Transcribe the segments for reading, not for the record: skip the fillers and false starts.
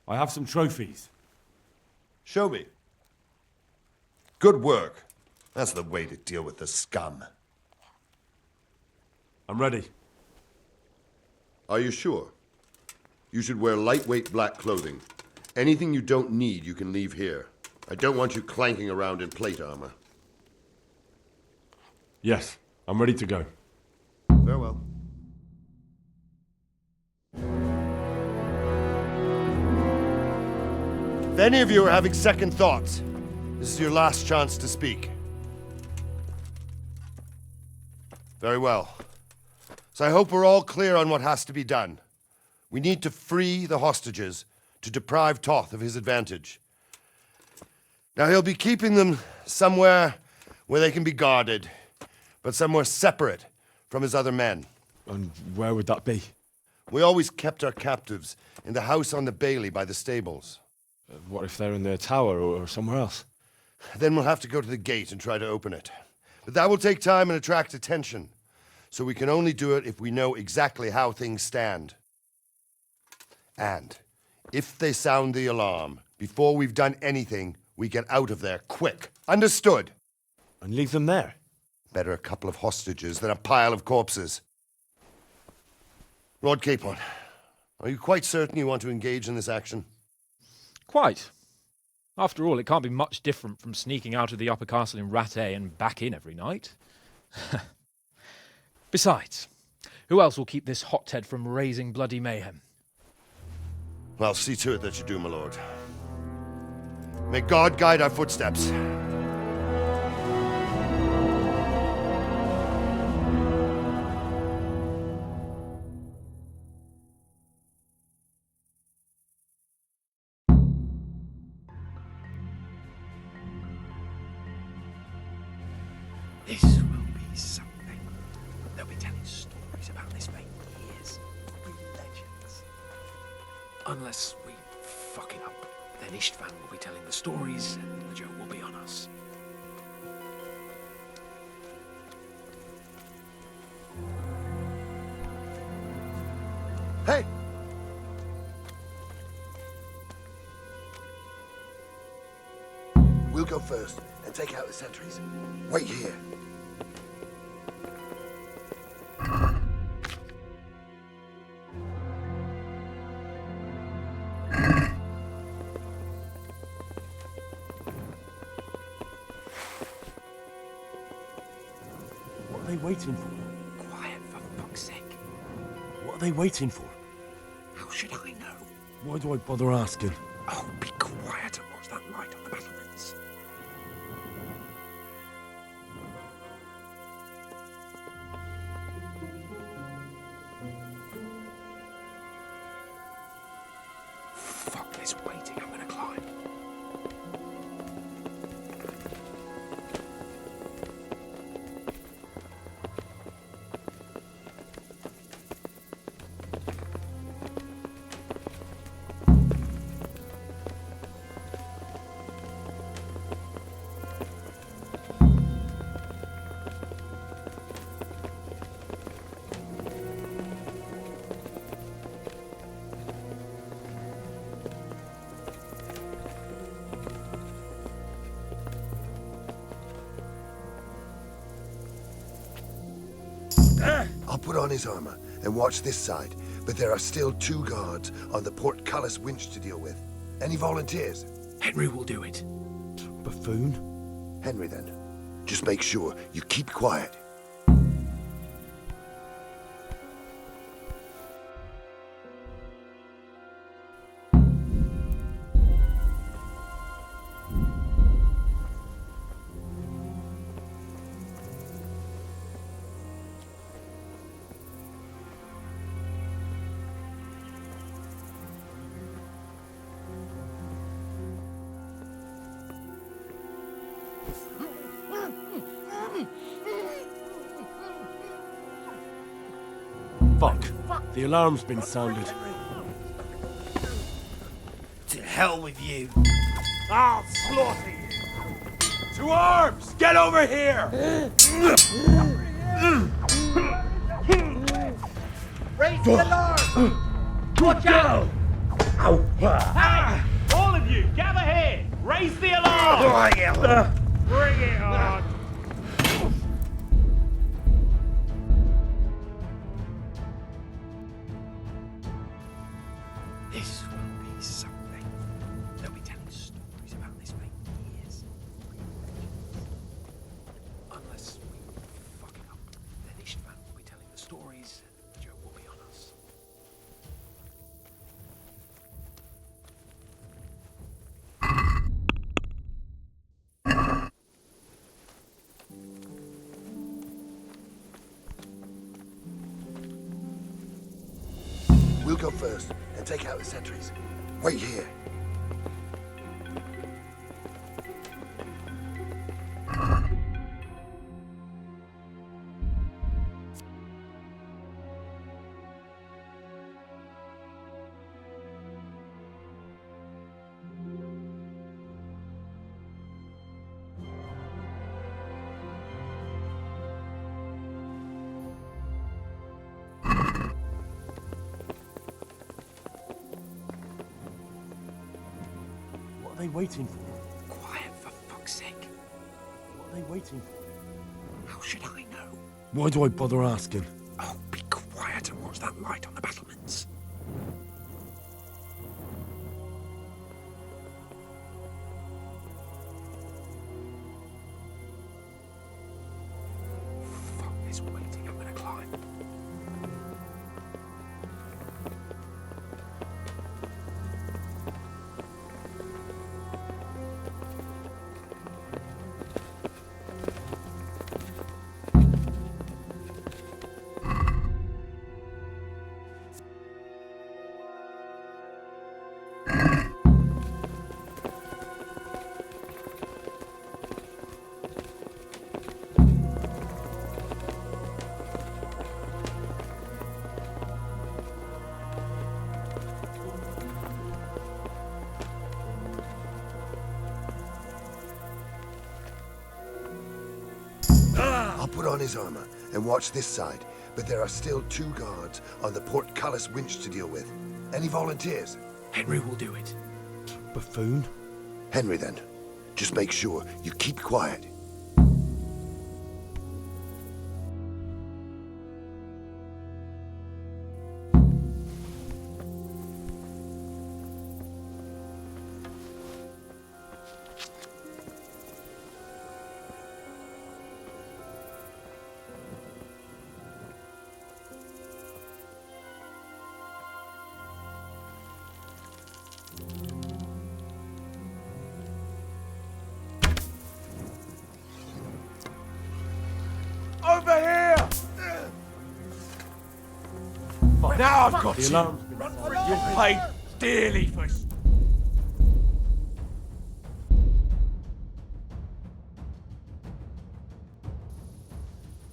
I have some trophies. Show me. Good work. That's the way to deal with the scum. I'm ready. Are you sure? You should wear lightweight black clothing. Anything you don't need, you can leave here. I don't want you clanking around in plate armor. Yes, I'm ready to go. Farewell. If any of you are having second thoughts, this is your last chance to speak. Very well. So I hope we're all clear on what has to be done. We need to free the hostages to deprive Toth of his advantage. Now he'll be keeping them somewhere where they can be guarded, but somewhere separate from his other men. And where would that be? We always kept our captives in the house on the Bailey by the stables. What if they're in their tower or somewhere else? Then we'll have to go to the gate and try to open it. But that will take time and attract attention. So we can only do it if we know exactly how things stand. And if they sound the alarm, before we've done anything, we get out of there quick. Understood? And leave them there? Better a couple of hostages than a pile of corpses. Lord Capon, are you quite certain you want to engage in this action? Quite. After all, it can't be much different from sneaking out of the upper castle in Rattay and back in every night. Besides, who else will keep this hothead from raising bloody mayhem? Well, see to it that you do, my lord. May God guide our footsteps. This will be something. They'll be telling stories about this for years. It'll be legends. Unless we fuck it up, then Istvan will be telling the stories and the joke will be on us. Hey! We'll go first and take out the sentries. Wait here. What are they waiting for? Quiet, for fuck's sake. What are they waiting for? How should I know? Why do I bother asking? Oh, be quiet and watch that light on the battlements. Fuck this waiting, I'm gonna climb. I'll put on his armor and watch this side, but there are still 2 guards on the portcullis winch to deal with. Any volunteers? Henry will do it. Buffoon? Henry, then. Just make sure you keep quiet. Fuck. The alarm's been sounded. To hell with you. I'll slaughter you! To arms! Get over here! Raise the alarm! Watch out! Hey! All of you, gather here! Raise the alarm! Bring it on! This will be something. They'll be telling stories about this for years. Unless we fuck it up, then Ishvan will be telling the stories and the joke will be on us. We'll go first and take out the sentries. Wait here. What are they waiting for? Quiet, for fuck's sake. What are they waiting for? How should I know? Why do I bother asking? Oh, be quiet and watch that light on the battlements. Fuck this waiting, I'm gonna climb. I'll put on his armor and watch this side, but there are still 2 guards on the portcullis winch to deal with. Any volunteers? Henry will do it. Buffoon? Henry, then. Just make sure you keep quiet. Over here! Now I've got The you! alarm's been You'll pay dearly for...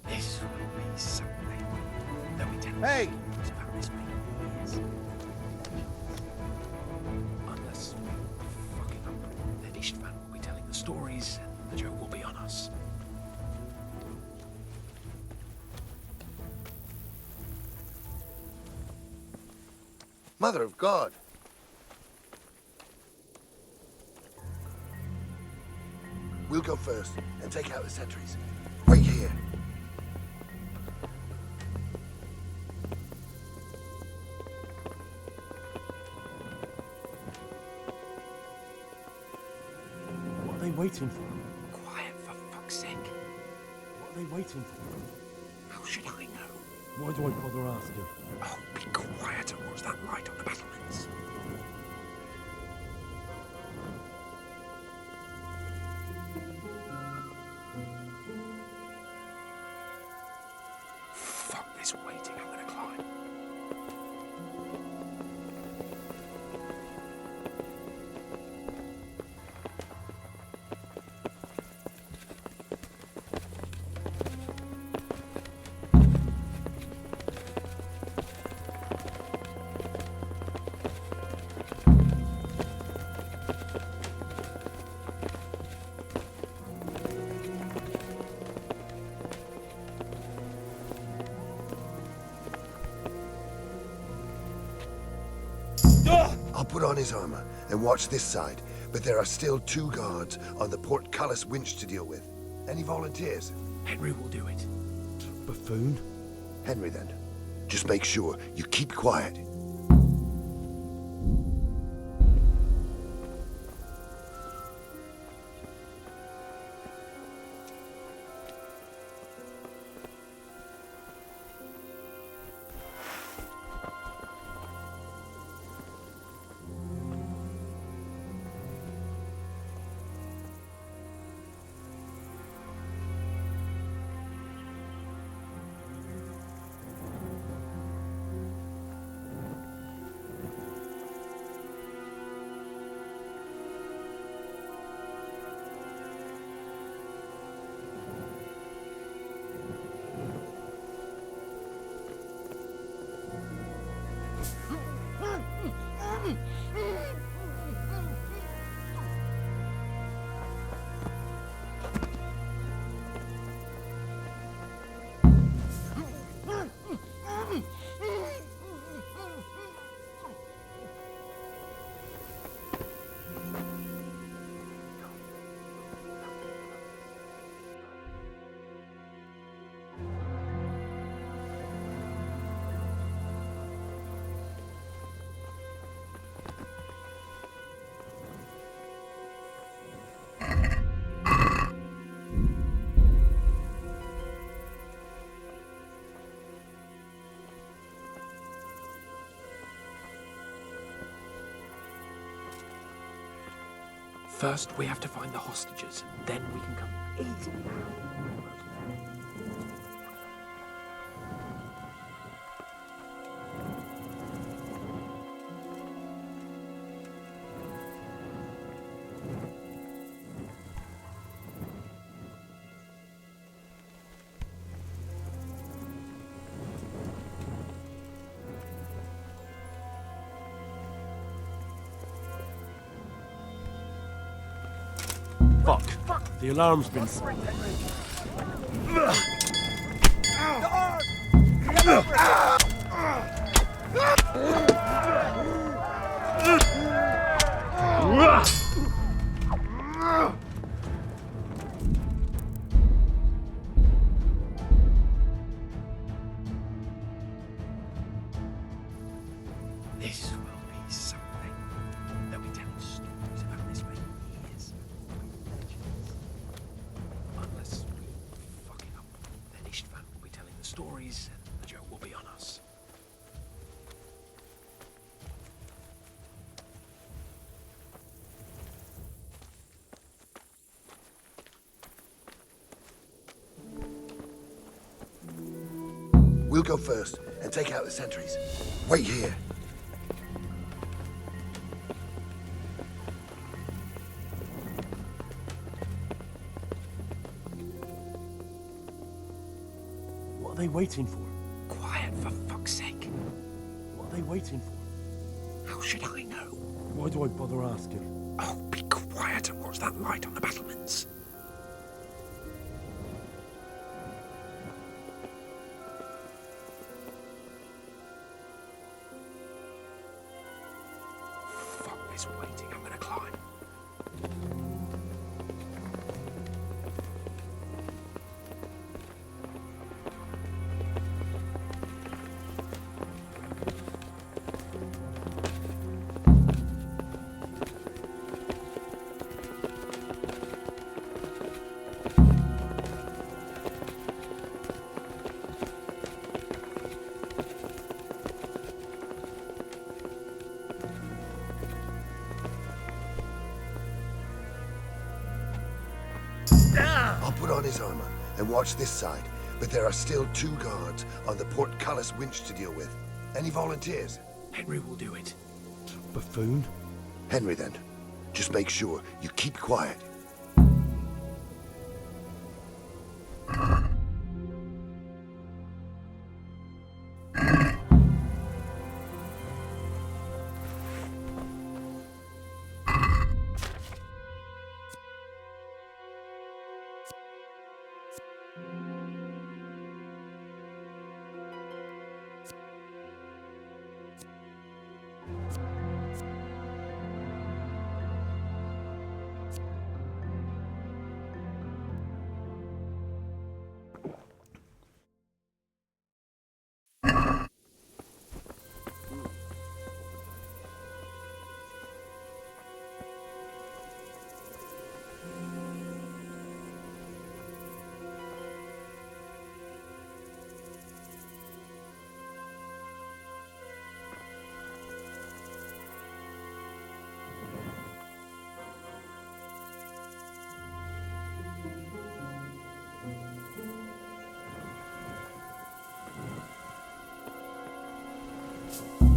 This will be something. They'll be telling Hey! stories about this for years. Unless we fuck it up, then Ishvan will be telling the stories and the joke will be on us. Mother of God! We'll go first and take out the sentries. Wait here. What are they waiting for? Quiet, for fuck's sake. What are they waiting for? How should I know? Why do I bother asking? Oh, be quiet and watch that light on the battlements. Fuck this waiting, I'm gonna climb. put on his armor and watch this side, but there are still 2 guards on the portcullis winch to deal with. Any volunteers? Henry will do it. Buffoon? Henry, then. Just make sure you keep quiet. First, we have to find the hostages. Then we can come easily out. Fuck. The alarm's been... This will be something. They'll be telling stories about this for years. Unless we fuck it up, then Istvan will be telling the stories and the joke will be on us. We'll go first and take out the sentries. Wait here. What are they waiting for? Quiet, for fuck's sake. What are they waiting for? How should I know? Why do I bother asking? Oh, be quiet and watch that light on the battlements. Fuck this waiting, I'm gonna climb. I'll put on his armor and watch this side, but there are still 2 guards on the portcullis winch to deal with. Any volunteers? Henry will do it. Buffoon? Henry, then. Just make sure you keep quiet.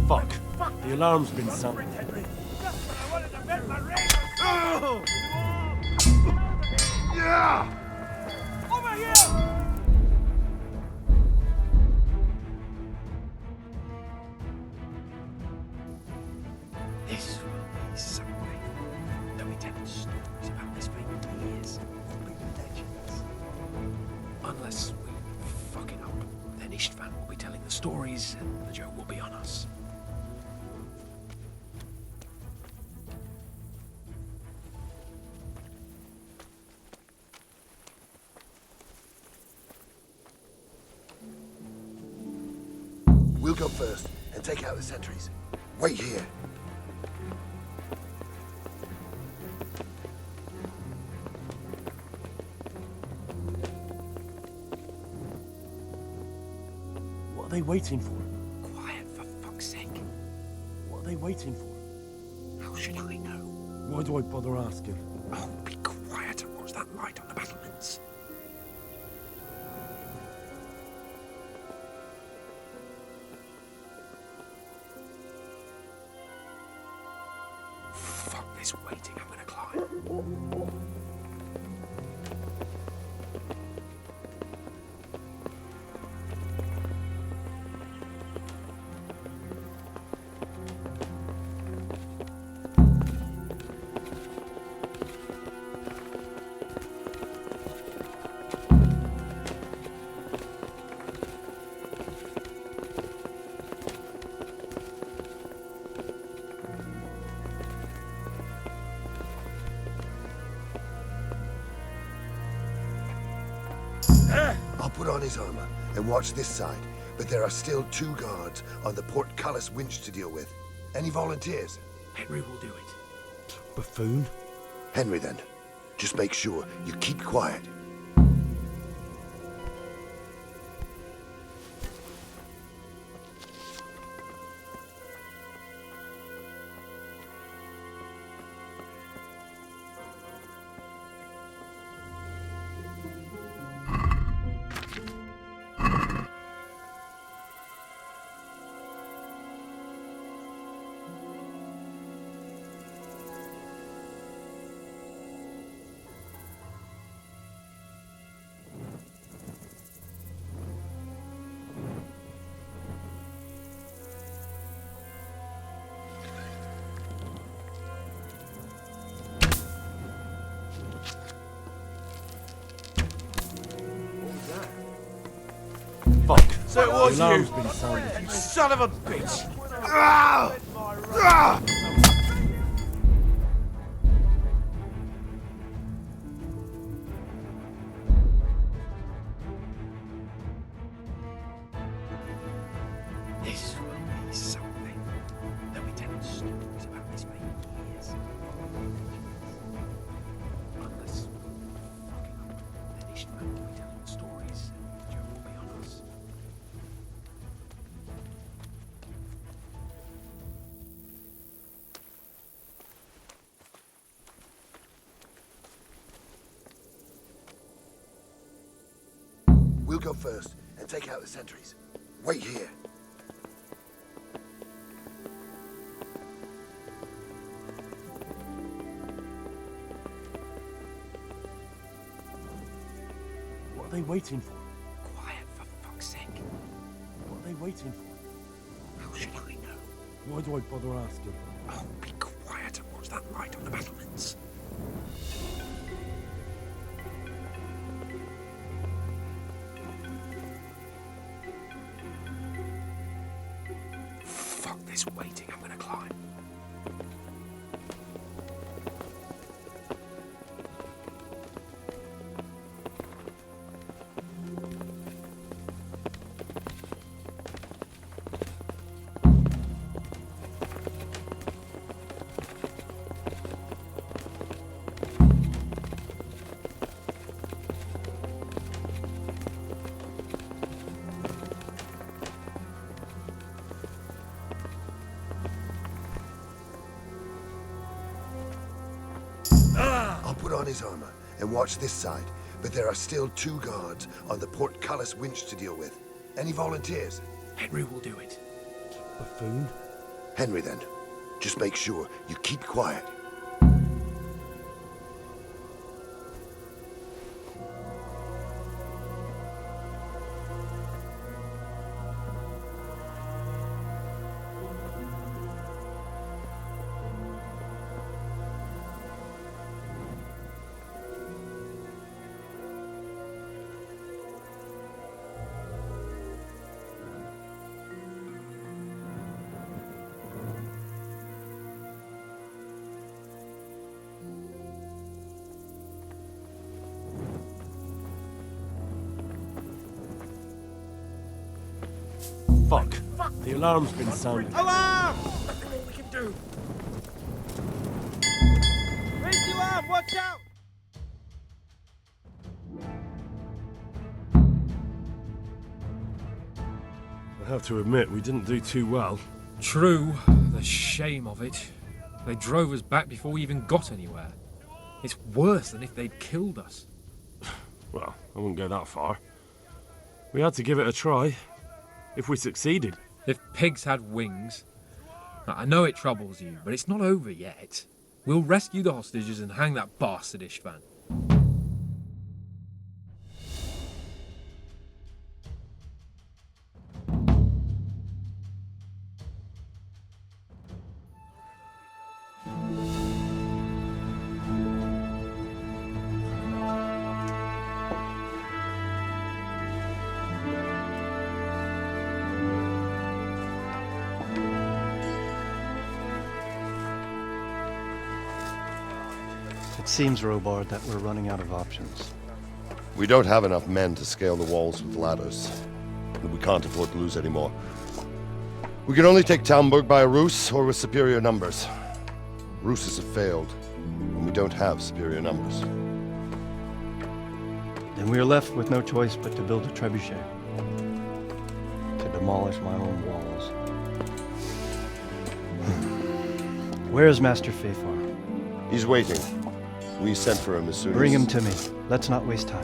Fuck. The alarm's been sounded. Over here! This will be something. They'll be telling stories about this for years. They'll be legends. Unless we fuck it up, then Istvan will be telling the stories and the joke will be on us. We'll go first and take out the sentries. Wait here. What are they waiting for? Quiet, for fuck's sake. What are they waiting for? How should I know? Why do I bother asking? Oh, be quiet and watch that light on the battlements. Fuck this waiting, I'm gonna climb. I'll put on his armor and watch this side, but there are still 2 guards on the portcullis winch to deal with. Any volunteers? Henry will do it. Buffoon? Henry, then. Just make sure you keep quiet. Fuck. So it was The alarm's you, been sounded. you son of a bitch! This will be something. They'll be telling stories about this for years. Unless we fuck it up, then Istvan will be telling the stories and the joke will be on us. We'll go first and take out the sentries. Wait here. What are they waiting for? Quiet, for fuck's sake. What are they waiting for? How should I know? Why do I bother asking? Oh, be quiet and watch that light on the battlements. Fuck this waiting, I'm gonna climb. I'll put on his armor and watch this side, but there are still 2 guards on the portcullis winch to deal with. Any volunteers? Henry will do it. Buffoon? Henry, then. Just make sure you keep quiet. Fuck. The alarm's been sounded. Alarm! Nothing more we can do. Raise your arm, watch out! I have to admit, we didn't do too well. True, the shame of it. They drove us back before we even got anywhere. It's worse than if they'd killed us. Well, I wouldn't go that far. We had to give it a try. If we succeeded. If pigs had wings... I know it troubles you, but it's not over yet. We'll rescue the hostages and hang that bastard Ishvan. It seems, Robard, that we're running out of options. We don't have enough men to scale the walls with ladders. And we can't afford to lose any more. We can only take Talmberg by a ruse or with superior numbers. Ruses have failed, and we don't have superior numbers. Then we are left with no choice but to build a trebuchet. To demolish my own walls. Where is Master Fafar? He's waiting. We sent for him as soon as... Bring him to me. Let's not waste time.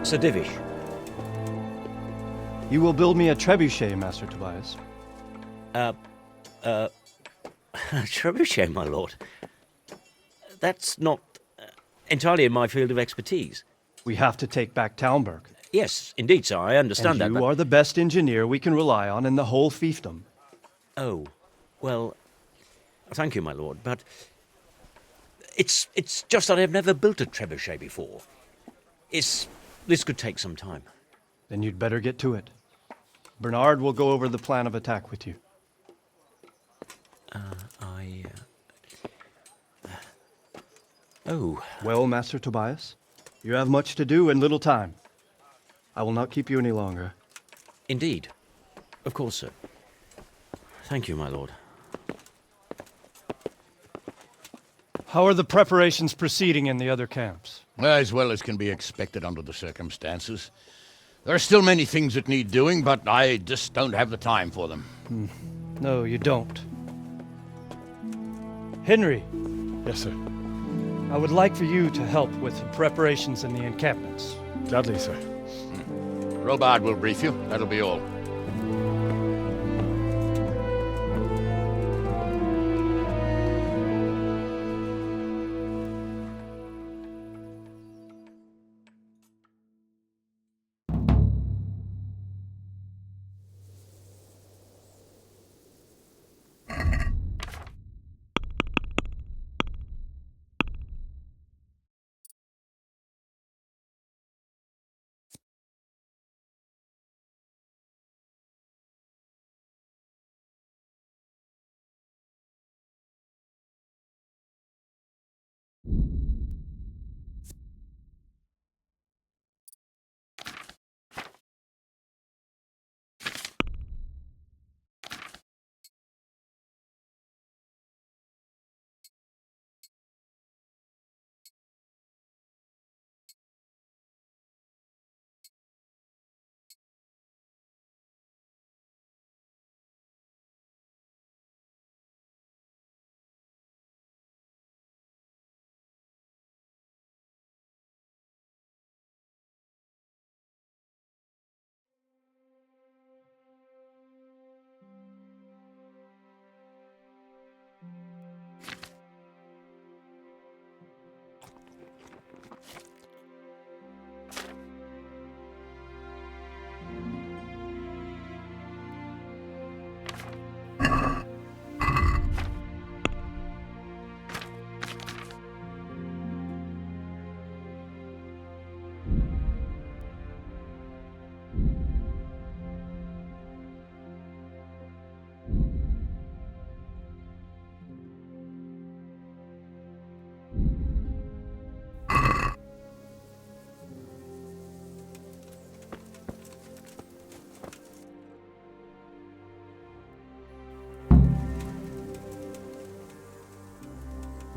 Sir Divish. You will build me a trebuchet, Master Tobias. Trebuchet, my lord. That's not entirely in my field of expertise. We have to take back Talmberg. Yes, indeed, sir. I understand that. And you are the best engineer we can rely on in the whole fiefdom. Oh, well, thank you, my lord, but it's just that I've never built a trebuchet before. This could take some time. Then you'd better get to it. Bernard will go over the plan of attack with you. Oh. Well, Master Tobias, you have much to do and little time. I will not keep you any longer. Indeed. Of course, sir. Thank you, my lord. How are the preparations proceeding in the other camps? As well as can be expected under the circumstances. There are still many things that need doing, but I just don't have the time for them. No, you don't. Henry. Yes, sir. I would like for you to help with the preparations in the encampments. Gladly, sir. Robard will brief you. That'll be all.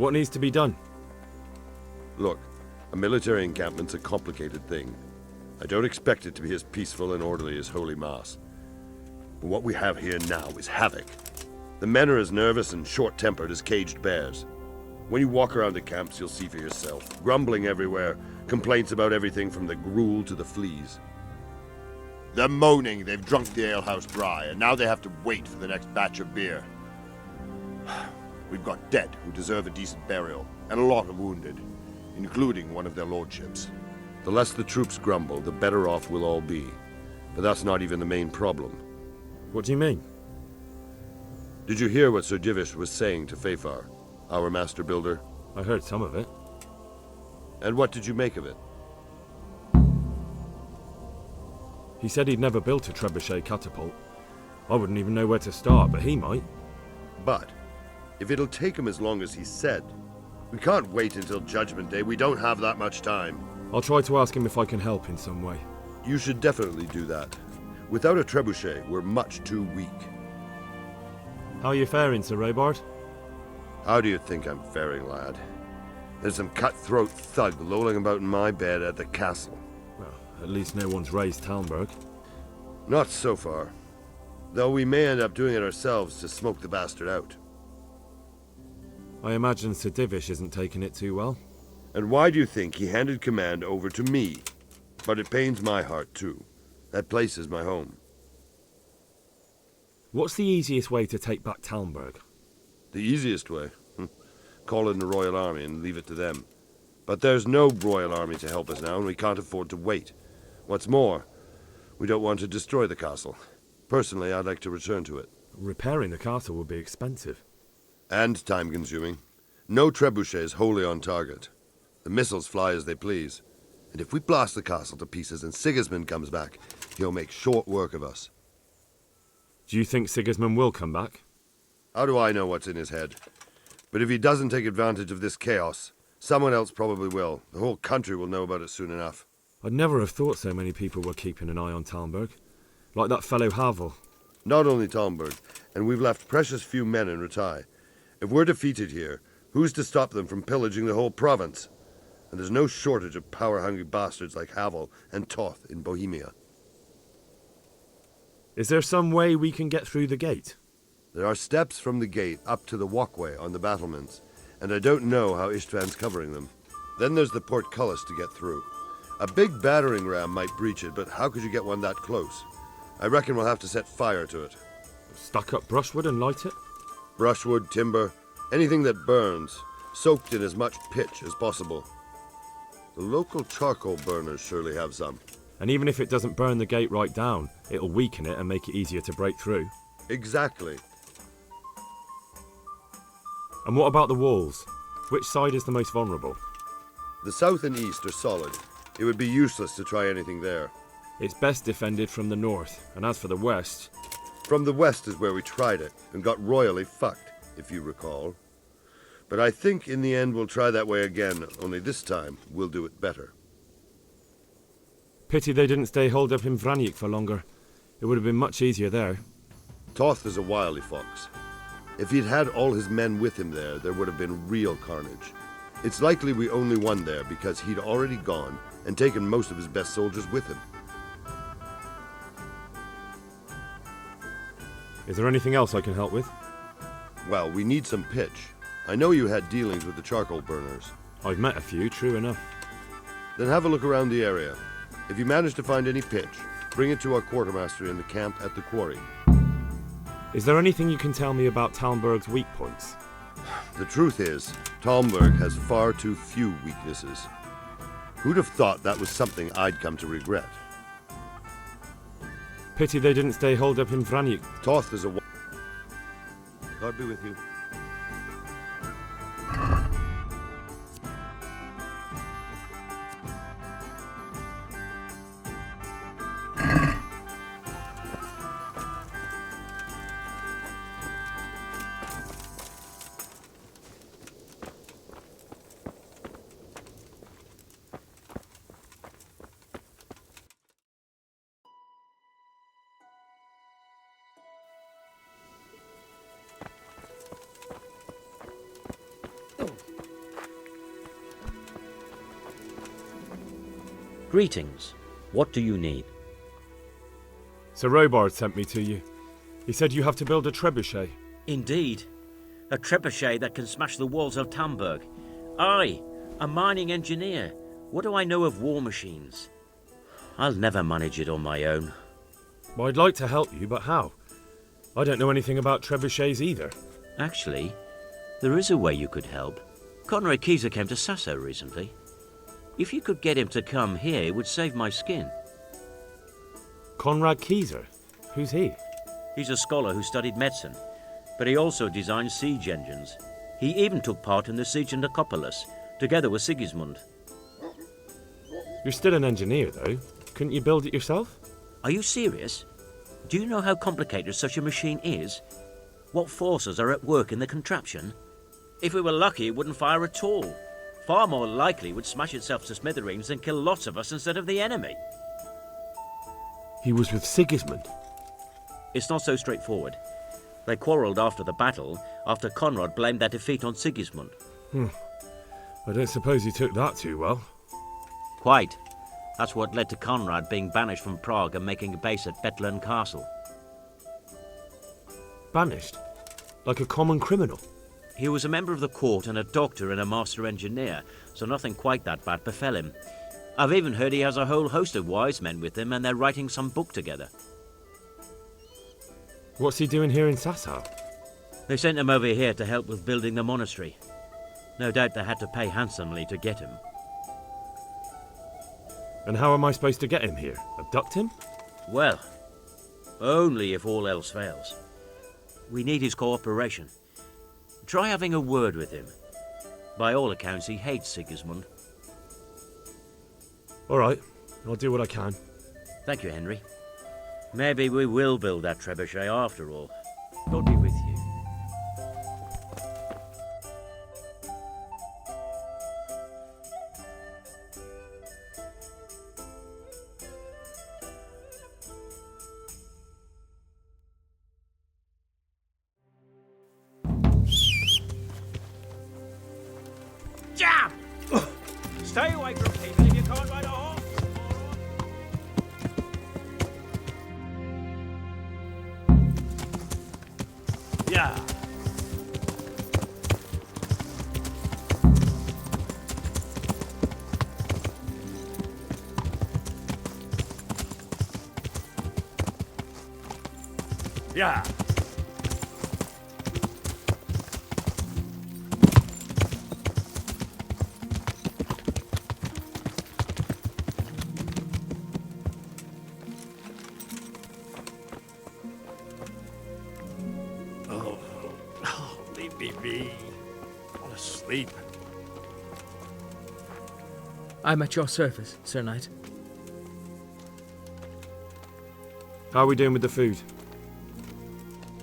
What needs to be done? Look, a military encampment's a complicated thing. I don't expect it to be as peaceful and orderly as Holy Mass. But what we have here now is havoc. The men are as nervous and short-tempered as caged bears. When you walk around the camps, you'll see for yourself. Grumbling everywhere, complaints about everything from the gruel to the fleas. They're moaning they've drunk the alehouse dry, and now they have to wait for the next batch of beer. We've got dead who deserve a decent burial, and a lot of wounded, including one of their lordships. The less the troops grumble, the better off we'll all be. But that's not even the main problem. What do you mean? Did you hear what Sir Divish was saying to Fafar, our master builder? I heard some of it. And what did you make of it? He said he'd never built a trebuchet catapult. I wouldn't even know where to start, but he might. But, if it'll take him as long as he said, we can't wait until Judgment Day. We don't have that much time. I'll try to ask him if I can help in some way. You should definitely do that. Without a trebuchet, we're much too weak. How are you faring, Sir Robard? How do you think I'm faring, lad? There's some cutthroat thug lolling about in my bed at the castle. Well, at least no one's raised Talmberg. Not so far. Though we may end up doing it ourselves to smoke the bastard out. I imagine Sir Divish isn't taking it too well. And why do you think he handed command over to me? But it pains my heart, too. That place is my home. What's the easiest way to take back Talmberg? The easiest way? Call in the Royal Army and leave it to them. But there's no Royal Army to help us now, and we can't afford to wait. What's more, we don't want to destroy the castle. Personally, I'd like to return to it. Repairing the castle would be expensive. And time-consuming. No trebuchet is wholly on target. The missiles fly as they please. And if we blast the castle to pieces and Sigismund comes back, he'll make short work of us. Do you think Sigismund will come back? How do I know what's in his head? But if he doesn't take advantage of this chaos, someone else probably will. The whole country will know about it soon enough. I'd never have thought so many people were keeping an eye on Talmberg. Like that fellow Havel. Not only Talmberg, and we've left precious few men in Ratai. If we're defeated here, who's to stop them from pillaging the whole province? And there's no shortage of power-hungry bastards like Havel and Toth in Bohemia. Is there some way we can get through the gate? There are steps from the gate up to the walkway on the battlements, and I don't know how Istvan's covering them. Then there's the portcullis to get through. A big battering ram might breach it, but how could you get one that close? I reckon we'll have to set fire to it. Stack up brushwood and light it? Brushwood, timber, anything that burns, soaked in as much pitch as possible. The local charcoal burners surely have some. And even if it doesn't burn the gate right down, it'll weaken it and make it easier to break through. Exactly. And what about the walls? Which side is the most vulnerable? The south and east are solid. It would be useless to try anything there. It's best defended from the north, and as for the west... From the west is where we tried it, and got royally fucked, if you recall. But I think in the end we'll try that way again, only this time we'll do it better. Pity they didn't stay holed up in Vranic for longer. It would have been much easier there. Toth is a wily fox. If he'd had all his men with him there would have been real carnage. It's likely we only won there because he'd already gone and taken most of his best soldiers with him. Is there anything else I can help with? Well, we need some pitch. I know you had dealings with the charcoal burners. I've met a few, true enough. Then have a look around the area. If you manage to find any pitch, bring it to our quartermaster in the camp at the quarry. Is there anything you can tell me about Talmberg's weak points? The truth is, Talmberg has far too few weaknesses. Who'd have thought that was something I'd come to regret? Pity they didn't stay holed up in Vranic. Toth is a... God be with you. Greetings. What do you need? Sir Robard sent me to you. He said you have to build a trebuchet. Indeed. A trebuchet that can smash the walls of Tamburg. I, a mining engineer. What do I know of war machines? I'll never manage it on my own. Well, I'd like to help you, but how? I don't know anything about trebuchets either. Actually, there is a way you could help. Conrad Keyser came to Sasso recently. If you could get him to come here, it would save my skin. Conrad Keyser? Who's he? He's a scholar who studied medicine, but he also designed siege engines. He even took part in the siege of Nicopolis, together with Sigismund. You're still an engineer, though. Couldn't you build it yourself? Are you serious? Do you know how complicated such a machine is? What forces are at work in the contraption? If we were lucky, it wouldn't fire at all. Far more likely it would smash itself to smithereens and kill lots of us instead of the enemy. He was with Sigismund. It's not so straightforward. They quarrelled after the battle, after Conrad blamed their defeat on Sigismund. I don't suppose he took that too well. Quite. That's what led to Conrad being banished from Prague and making a base at Bethlen Castle. Banished? Like a common criminal? He was a member of the court and a doctor and a master engineer, so nothing quite that bad befell him. I've even heard he has a whole host of wise men with him and they're writing some book together. What's he doing here in Sassau? They sent him over here to help with building the monastery. No doubt they had to pay handsomely to get him. And how am I supposed to get him here? Abduct him? Well, only if all else fails. We need his cooperation. Try having a word with him. By all accounts, he hates Sigismund. All right, I'll do what I can. Thank you, Henry. Maybe we will build that trebuchet after all. God be with you. Jam! Stay away from people if you can't ride a horse. Yeah. Yeah. Leave me be. I want to sleep. I'm at your service, Sir Knight. How are we doing with the food?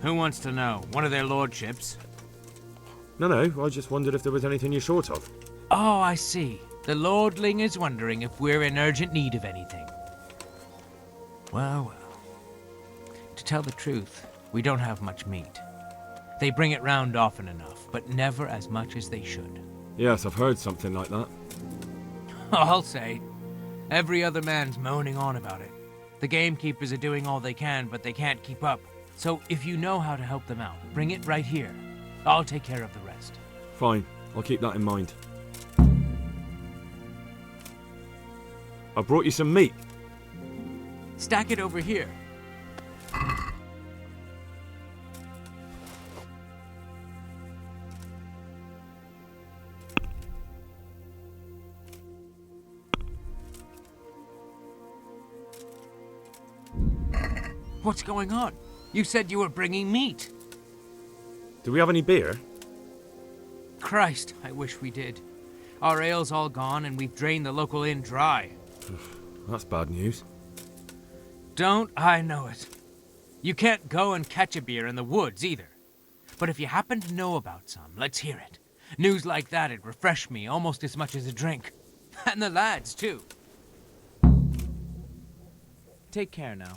Who wants to know? One of their lordships? No, I just wondered if there was anything you're short of. Oh, I see. The lordling is wondering if we're in urgent need of anything. Well. To tell the truth, we don't have much meat. They bring it round often enough, but never as much as they should. Yes, I've heard something like that. I'll say. Every other man's moaning on about it. The gamekeepers are doing all they can, but they can't keep up. So if you know how to help them out, bring it right here. I'll take care of the rest. Fine, I'll keep that in mind. I brought you some meat. Stack it over here. What's going on? You said you were bringing meat. Do we have any beer? Christ, I wish we did. Our ale's all gone and we've drained the local inn dry. That's bad news. Don't I know it? You can't go and catch a beer in the woods either. But if you happen to know about some, let's hear it. News like that'd refresh me almost as much as a drink. And the lads, too. Take care now.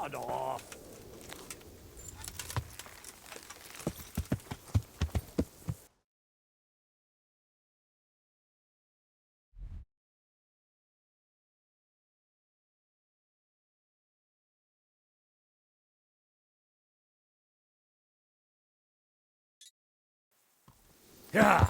Sod off. Yeah.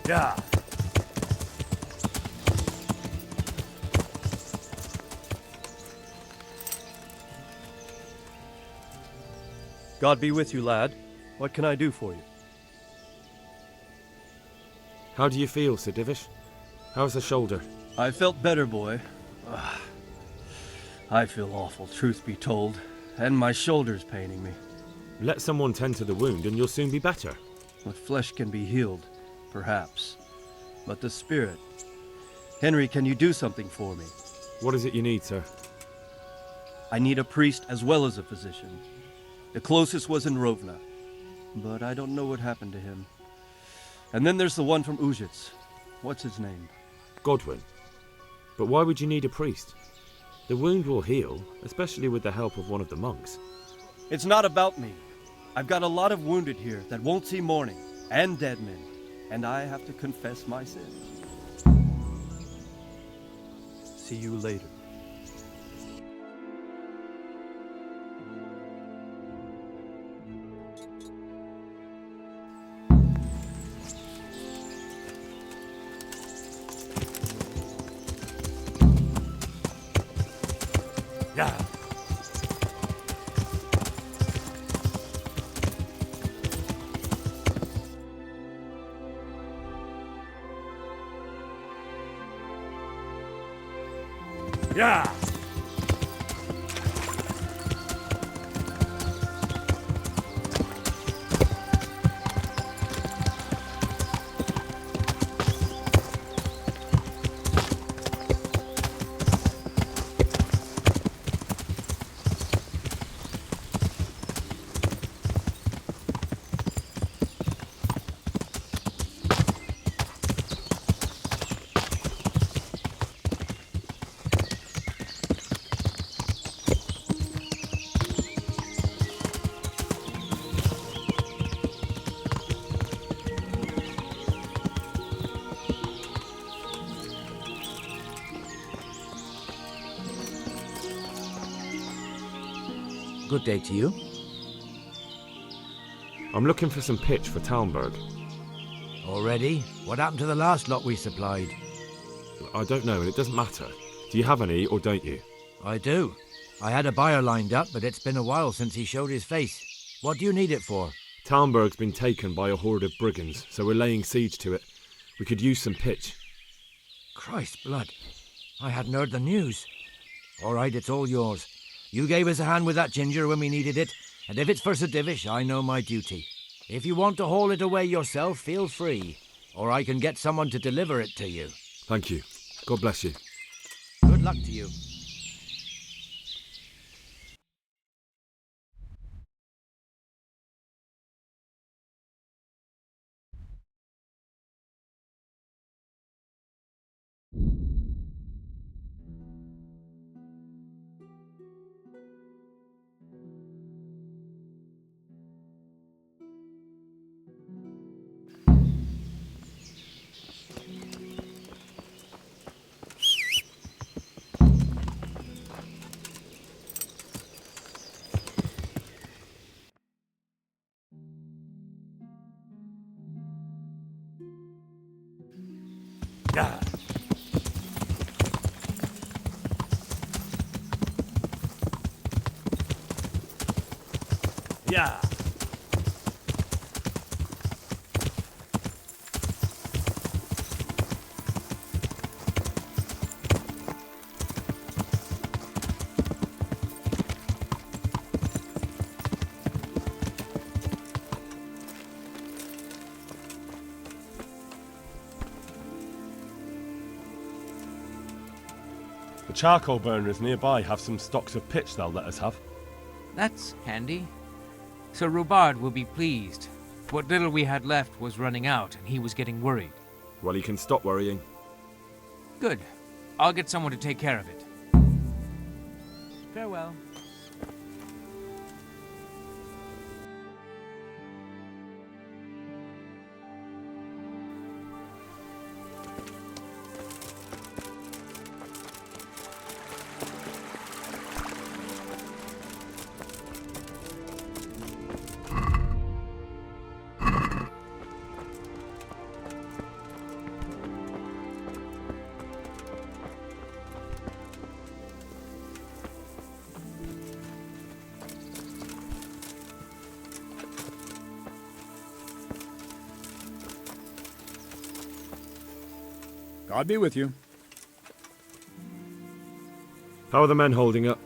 Yeah. God be with you, lad. What can I do for you? How do you feel, Sir Divish? How's the shoulder? I felt better, boy. I feel awful, truth be told, and my shoulder's paining me. Let someone tend to the wound and you'll soon be better. The flesh can be healed, perhaps, but the spirit... Henry, can you do something for me? What is it you need, sir? I need a priest as well as a physician. The closest was in Rovna, but I don't know what happened to him. And then there's the one from Ujits. What's his name? Godwin. But why would you need a priest? The wound will heal, especially with the help of one of the monks. It's not about me. I've got a lot of wounded here that won't see morning, and dead men, and I have to confess my sins. See you later. Yeah. Yeah. Good day to you. I'm looking for some pitch for Talmberg. Already? What happened to the last lot we supplied? I don't know, and it doesn't matter. Do you have any, or don't you? I do. I had a buyer lined up, but it's been a while since he showed his face. What do you need it for? Talmberg's been taken by a horde of brigands, so we're laying siege to it. We could use some pitch. Christ blood. I hadn't heard the news. All right, it's all yours. You gave us a hand with that ginger when we needed it, and if it's for Sir Divish, I know my duty. If you want to haul it away yourself, feel free, or I can get someone to deliver it to you. Thank you. God bless you. Good luck to you. Yeah. Yeah. The charcoal burners nearby have some stocks of pitch they'll let us have. That's handy. Sir Rubard will be pleased. What little we had left was running out, and he was getting worried. Well, he can stop worrying. Good. I'll get someone to take care of it. Farewell. God be with you. How are the men holding up?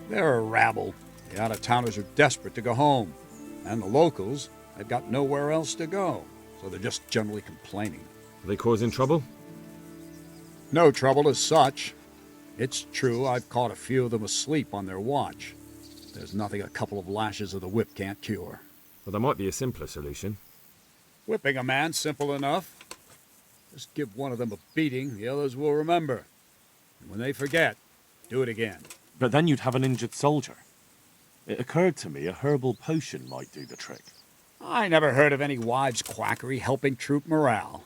They're a rabble. The out-of-towners are desperate to go home. And the locals, they've got nowhere else to go. So they're just generally complaining. Are they causing trouble? No trouble as such. It's true I've caught a few of them asleep on their watch. There's nothing a couple of lashes of the whip can't cure. Well, there might be a simpler solution. Whipping a man, simple enough. Just give one of them a beating, the others will remember. And when they forget, do it again. But then you'd have an injured soldier. It occurred to me a herbal potion might do the trick. I never heard of any wives' quackery helping troop morale.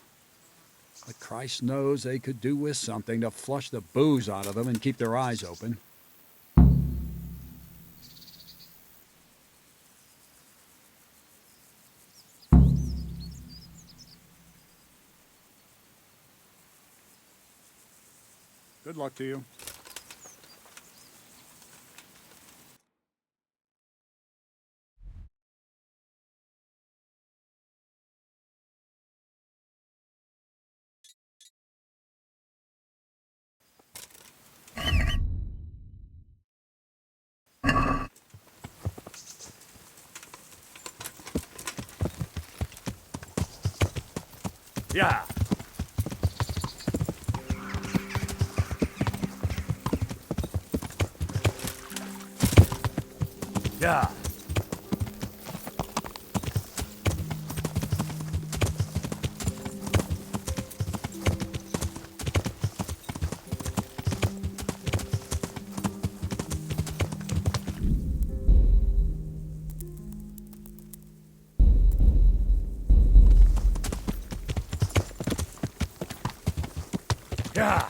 But Christ knows they could do with something to flush the booze out of them and keep their eyes open. Good luck to you. Yeah. Yeah. Yeah.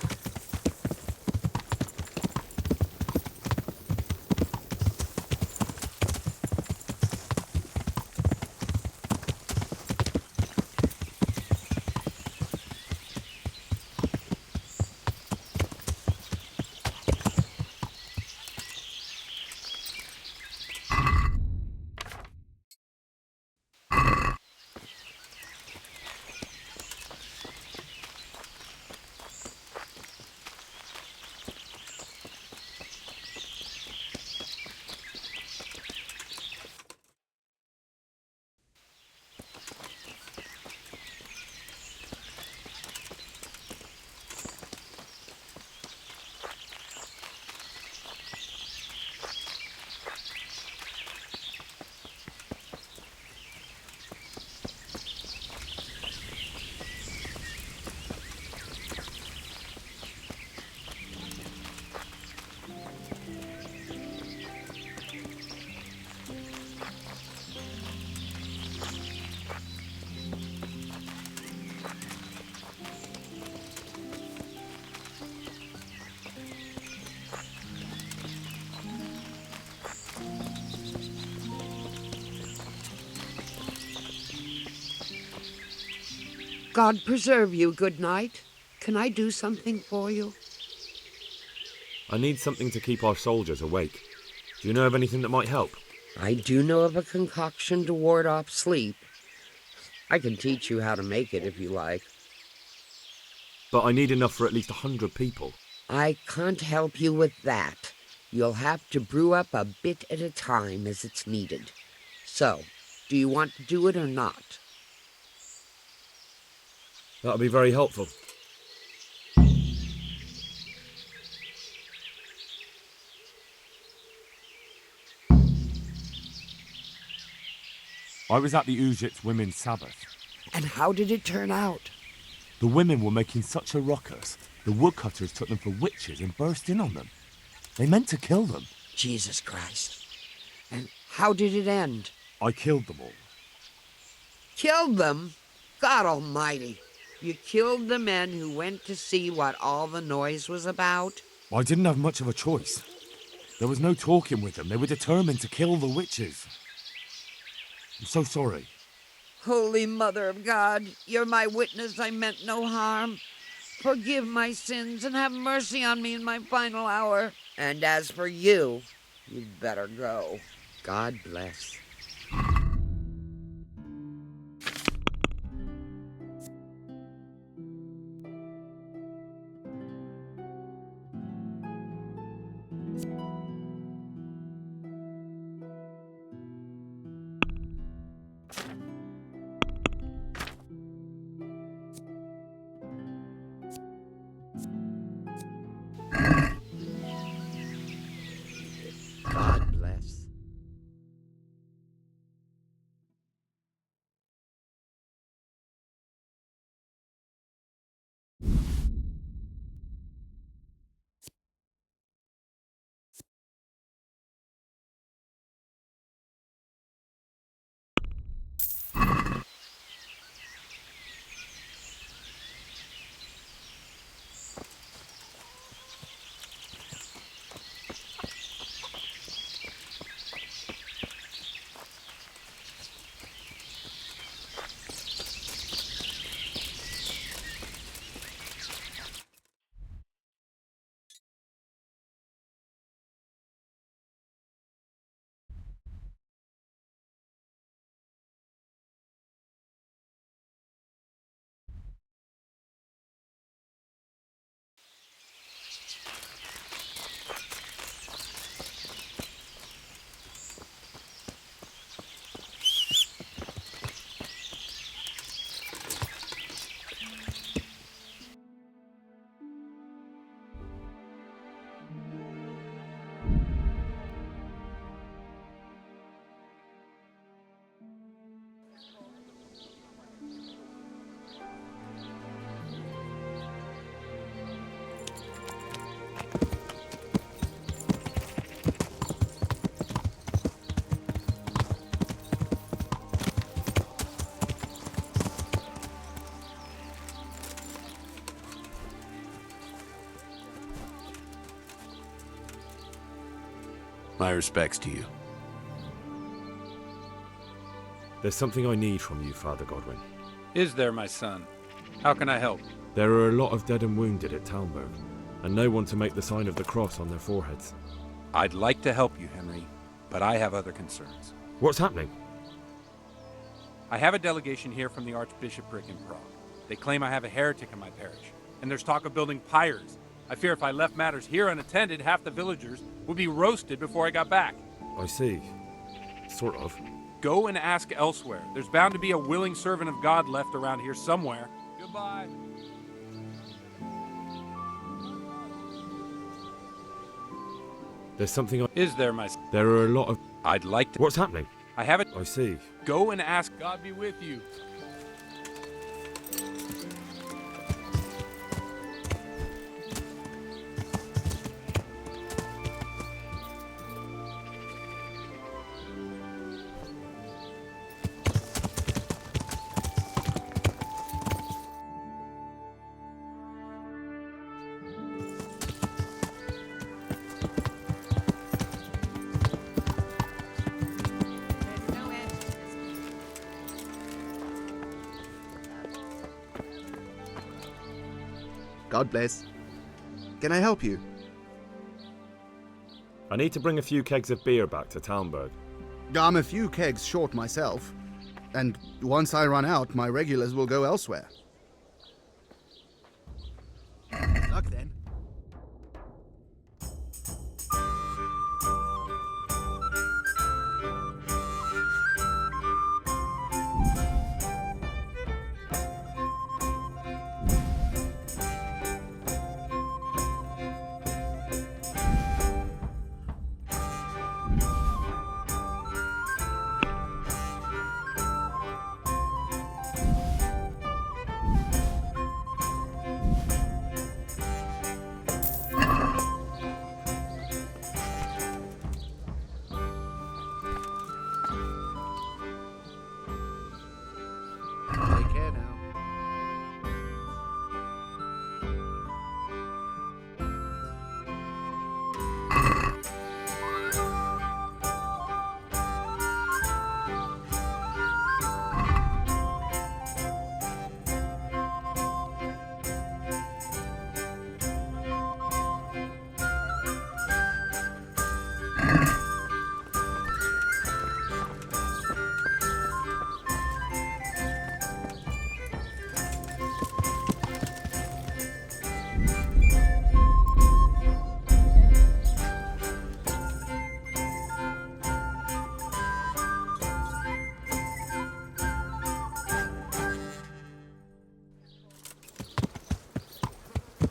God preserve you, good night. Can I do something for you? I need something to keep our soldiers awake. Do you know of anything that might help? I do know of a concoction to ward off sleep. I can teach you how to make it if you like. But I need enough for at least 100 people. I can't help you with that. You'll have to brew up a bit at a time as it's needed. So, do you want to do it or not? That'll be very helpful. I was at the Ujits Women's Sabbath. And how did it turn out? The women were making such a ruckus, the woodcutters took them for witches and burst in on them. They meant to kill them. Jesus Christ. And how did it end? I killed them all. Killed them? God Almighty. You killed the men who went to see what all the noise was about? I didn't have much of a choice. There was no talking with them. They were determined to kill the witches. I'm so sorry. Holy Mother of God, you're my witness I meant no harm. Forgive my sins and have mercy on me in my final hour. And as for you, you'd better go. God bless. God bless. My respects to you. There's something I need from you, Father Godwin. Is there, my son? How can I help? There are a lot of dead and wounded at Talmberg, and no one to make the sign of the cross on their foreheads. I'd like to help you, Henry, but I have other concerns. What's happening? I have a delegation here from the Archbishopric in Prague. They claim I have a heretic in my parish, and there's talk of building pyres. I fear if I left matters here unattended, half the villagers would be roasted before I got back. I see. Sort of. Go and ask elsewhere. There's bound to be a willing servant of God left around here somewhere. Goodbye. There's something I... Is there, my... There are a lot of... I'd like to... What's happening? I have it... I see. Go and ask God be with you. God bless. Can I help you? I need to bring a few kegs of beer back to Talmberg. I'm a few kegs short myself, and once I run out, my regulars will go elsewhere. Luck then.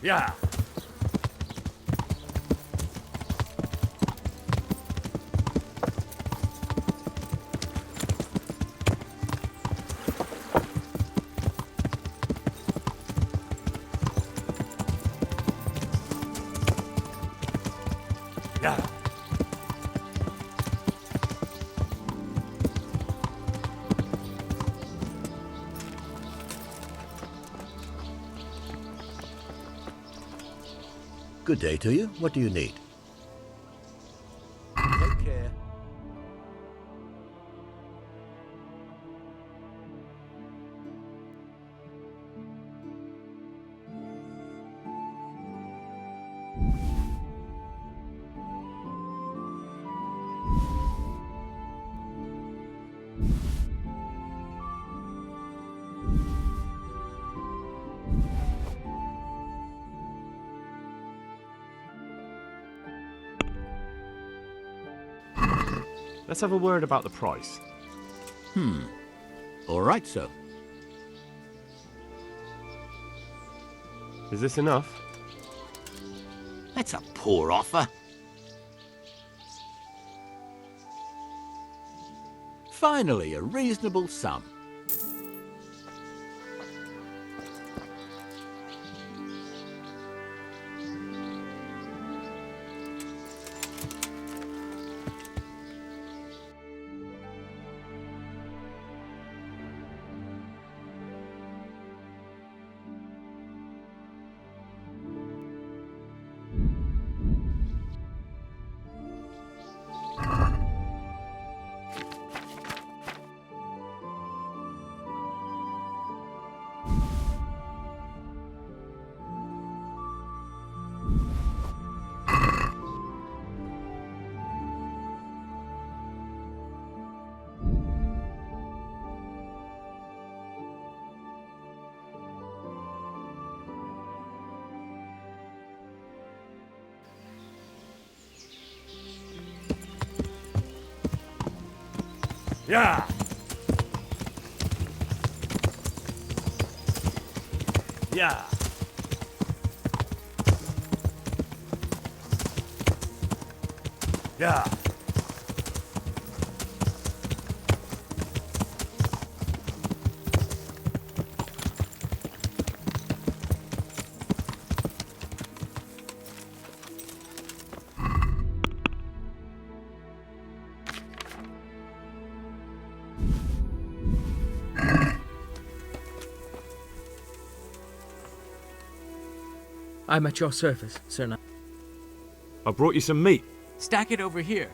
Yeah. Yeah. Good day to you. What do you need? Take care. Let's have a word about the price. All right, sir. Is this enough? That's a poor offer. Finally, a reasonable sum. Yeah. Yeah. Yeah. I'm at your service, Sir Knight. I brought you some meat. Stack it over here.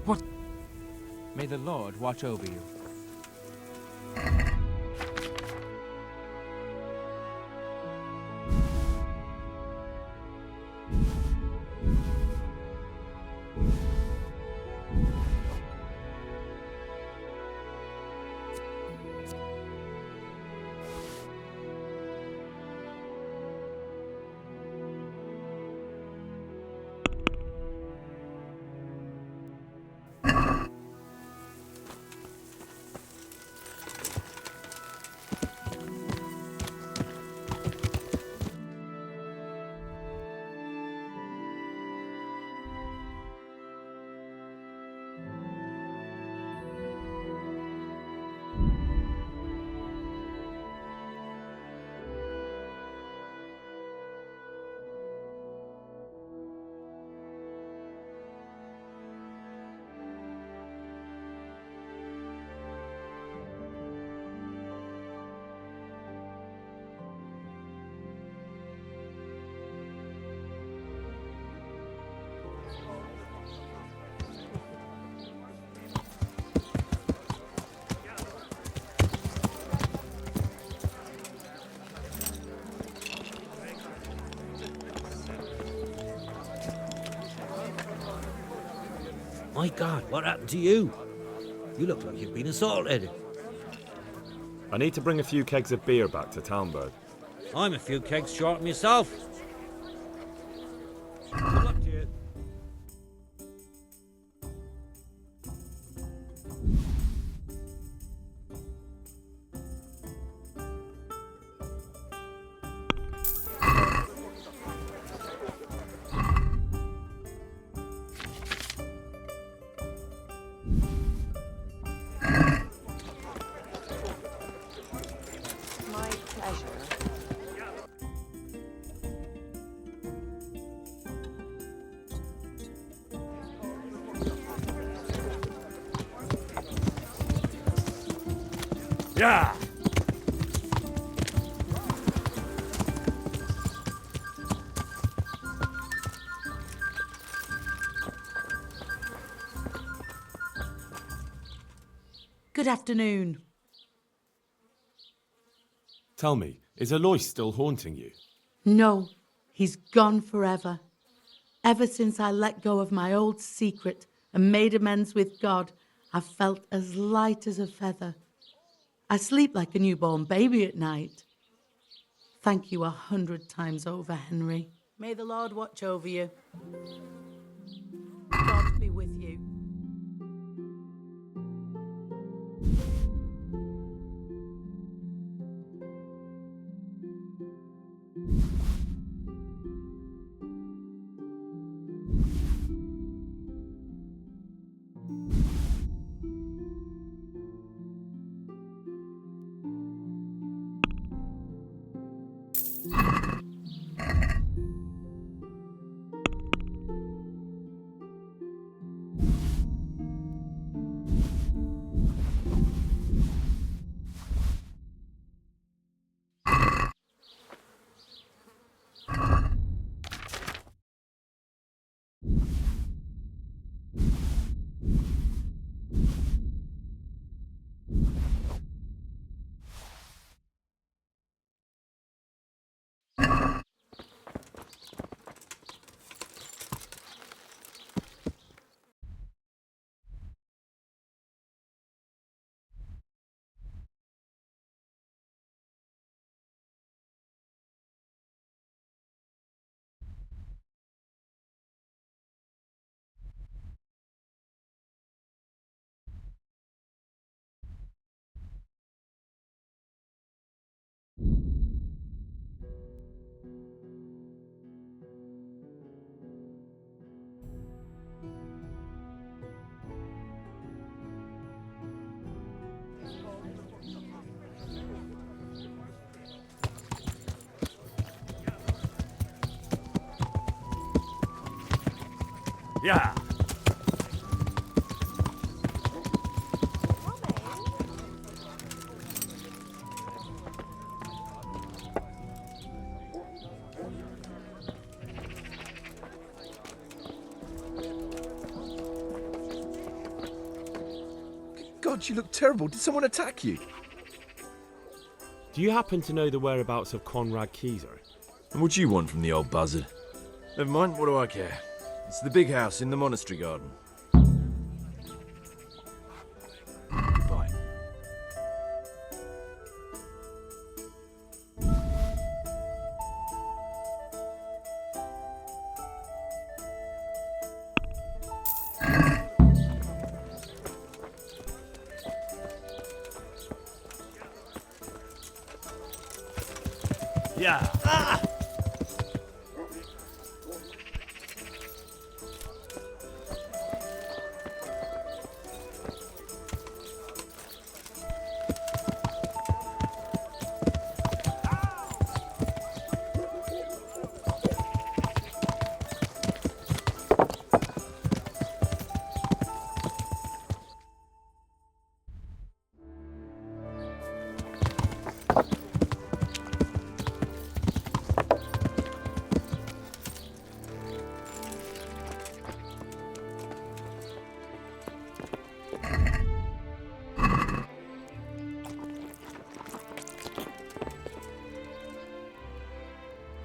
What? May the Lord watch over you. My God, what happened to you? You look like you've been assaulted. I need to bring a few kegs of beer back to Talmberg. I'm a few kegs short myself. Good luck to you. My pleasure. Yeah! Good afternoon. Tell me, is Alois still haunting you? No, he's gone forever. Ever since I let go of my old secret and made amends with God, I've felt as light as a feather. I sleep like a newborn baby at night. Thank you 100 times over, Henry. May the Lord watch over you. God be with you. Yeah! God, you look terrible. Did someone attack you? Do you happen to know the whereabouts of Conrad Keyser? And what do you want from the old buzzard? Never mind, what do I care? It's the big house in the monastery garden. Goodbye. Yeah! Ah!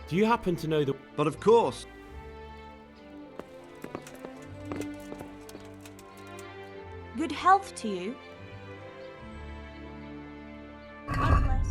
Do you happen to know the... But of course. Good health to you. God bless.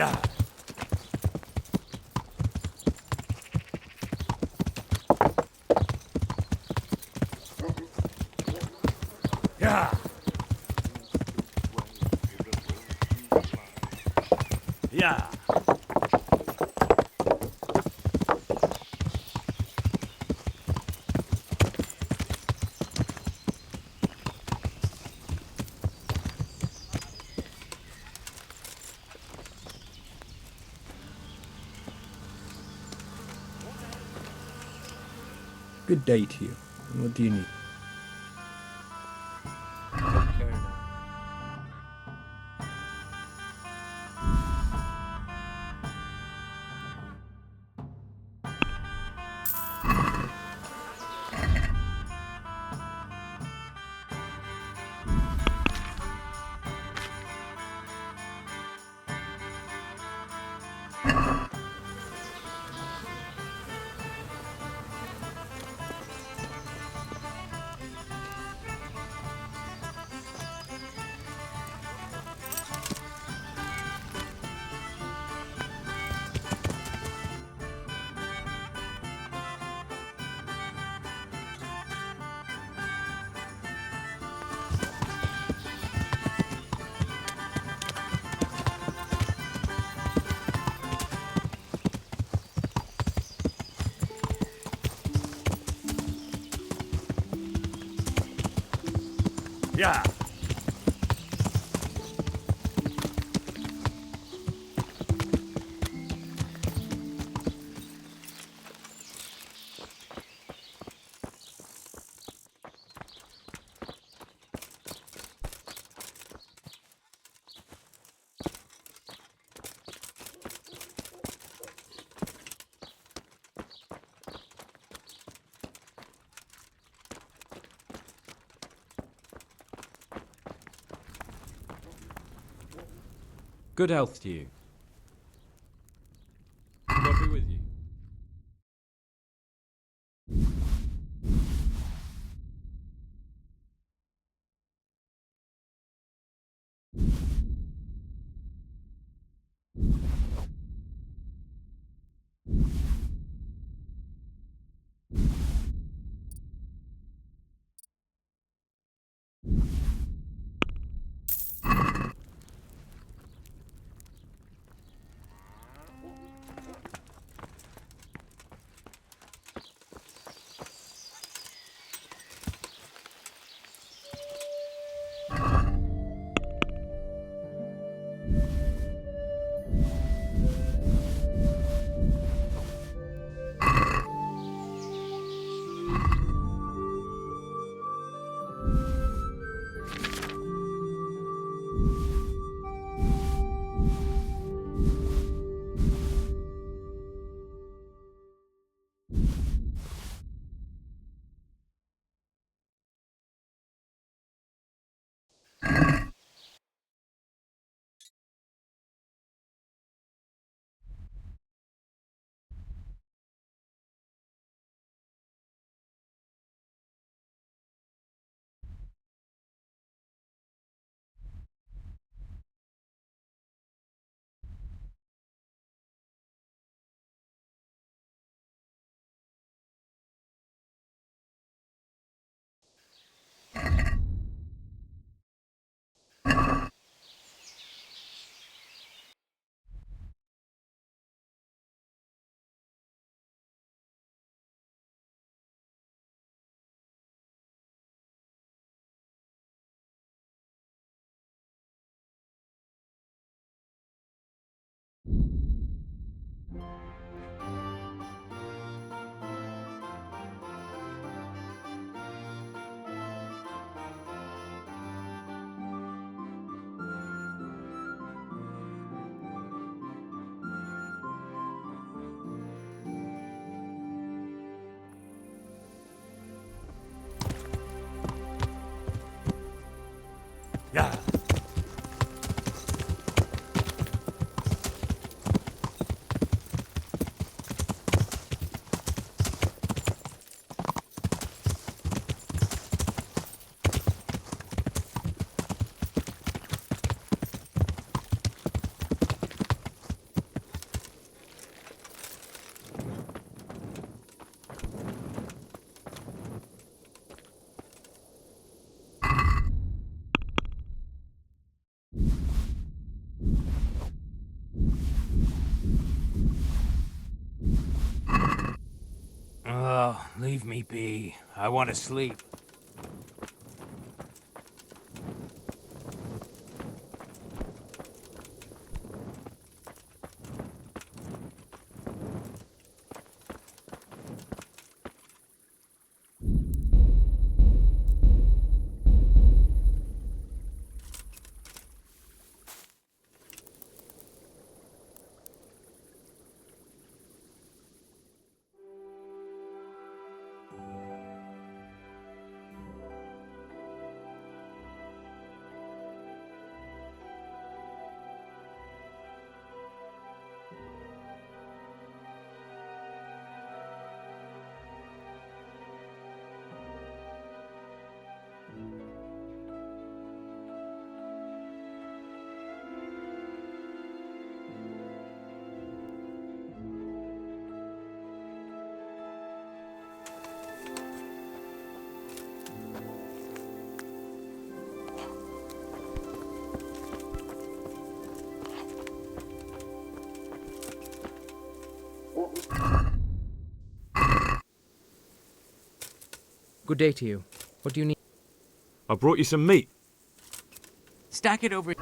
Yeah. Yeah. Yeah. Good day to you. What do you need? Yeah. Good health to you. God be with you. Yeah. Leave me be. I want to sleep. Good day to you. What do you need? I brought you some meat. Stack it over.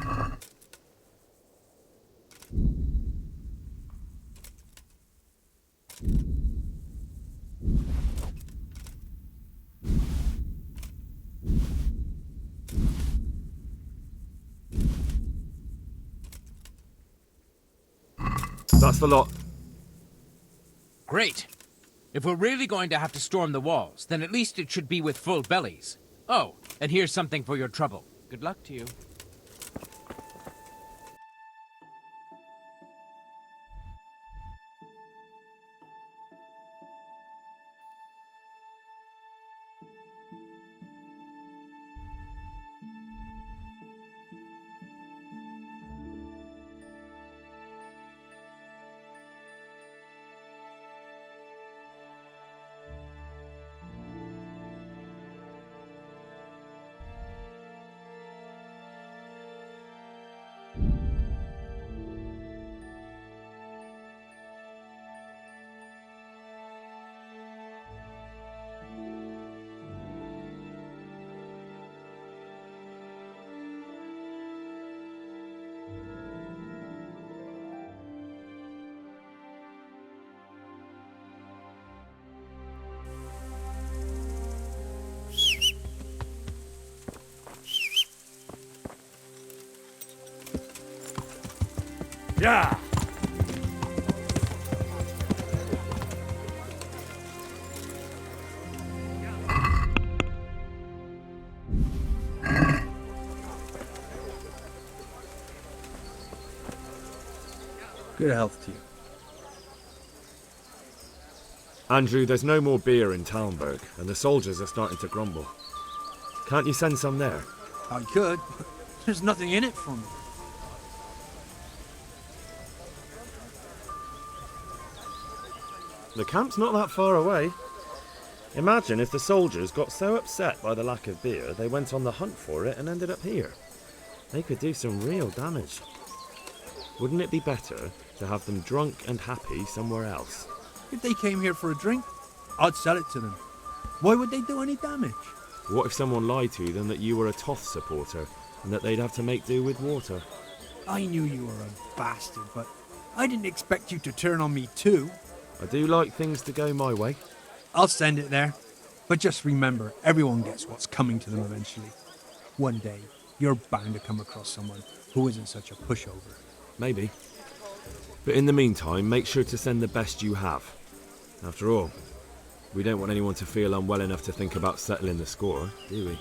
That's the lot. Great. If we're really going to have to storm the walls, then at least it should be with full bellies. Oh, and here's something for your trouble. Good luck to you. Yeah! Good health to you. Andrew, there's no more beer in Talmberg, and the soldiers are starting to grumble. Can't you send some there? I could. There's nothing in it for me. The camp's not that far away. Imagine if the soldiers got so upset by the lack of beer, they went on the hunt for it and ended up here. They could do some real damage. Wouldn't it be better to have them drunk and happy somewhere else? If they came here for a drink, I'd sell it to them. Why would they do any damage? What if someone lied to them that you were a Toth supporter and that they'd have to make do with water? I knew you were a bastard, but I didn't expect you to turn on me too. I do like things to go my way. I'll send it there. But just remember, everyone gets what's coming to them eventually. One day, you're bound to come across someone who isn't such a pushover. Maybe. But in the meantime, make sure to send the best you have. After all, we don't want anyone to feel unwell enough to think about settling the score, do we?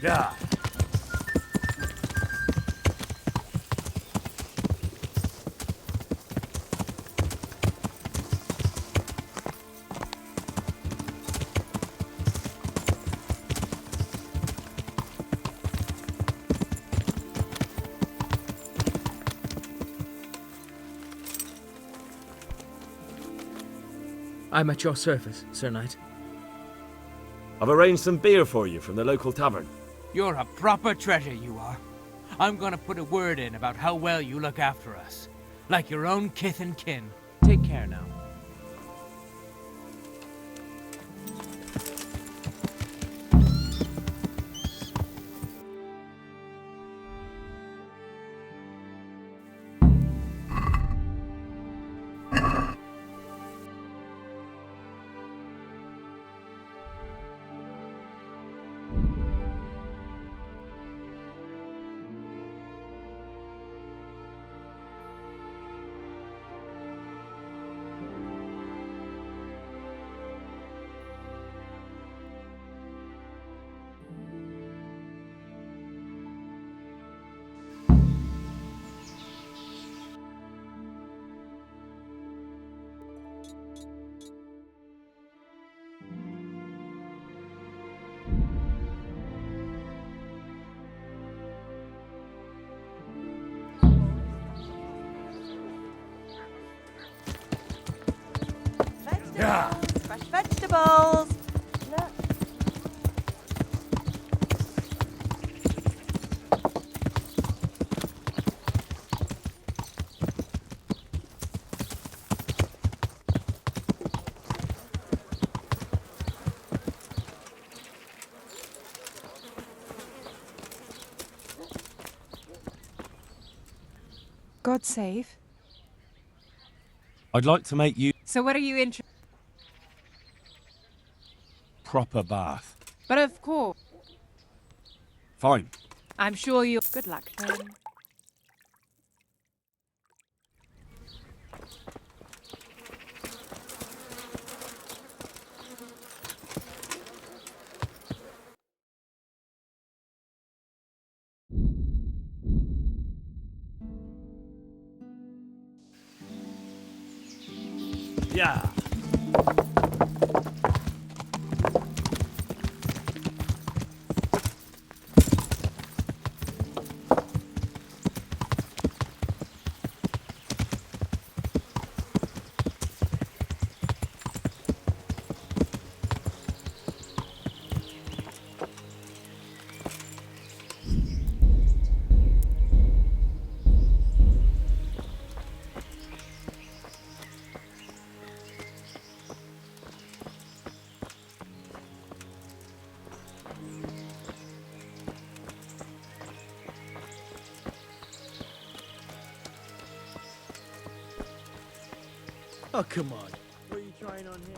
Yeah. I'm at your service, Sir Knight. I've arranged some beer for you from the local tavern. You're a proper treasure, you are. I'm gonna put a word in about how well you look after us. Like your own kith and kin. Take care now. Yeah. Fresh vegetables. Look. God save. I'd like to make you So what are you interested? proper bath. But of course, Fine. I'm sure you'll. Good luck then. Yeah. Oh, come on. What are you trying on here?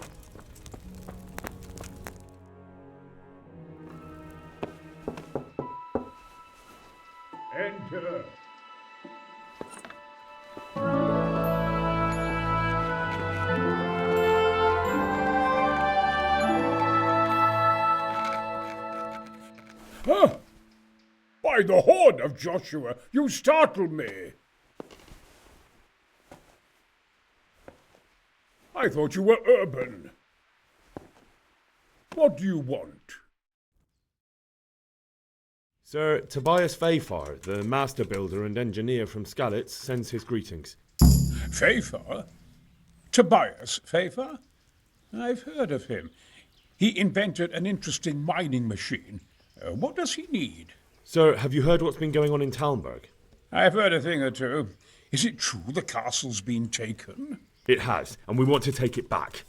Enter. Huh? By the horn of Joshua, you startle me. I thought you were urban. What do you want? Sir Tobias Fayfar, the master builder and engineer from Skalitz, sends his greetings. Fayfar? Tobias Fayfar? I've heard of him. He invented an interesting mining machine. What does he need? Sir, have you heard what's been going on in Talmberg? I've heard a thing or two. Is it true the castle's been taken? It has, and we want to take it back.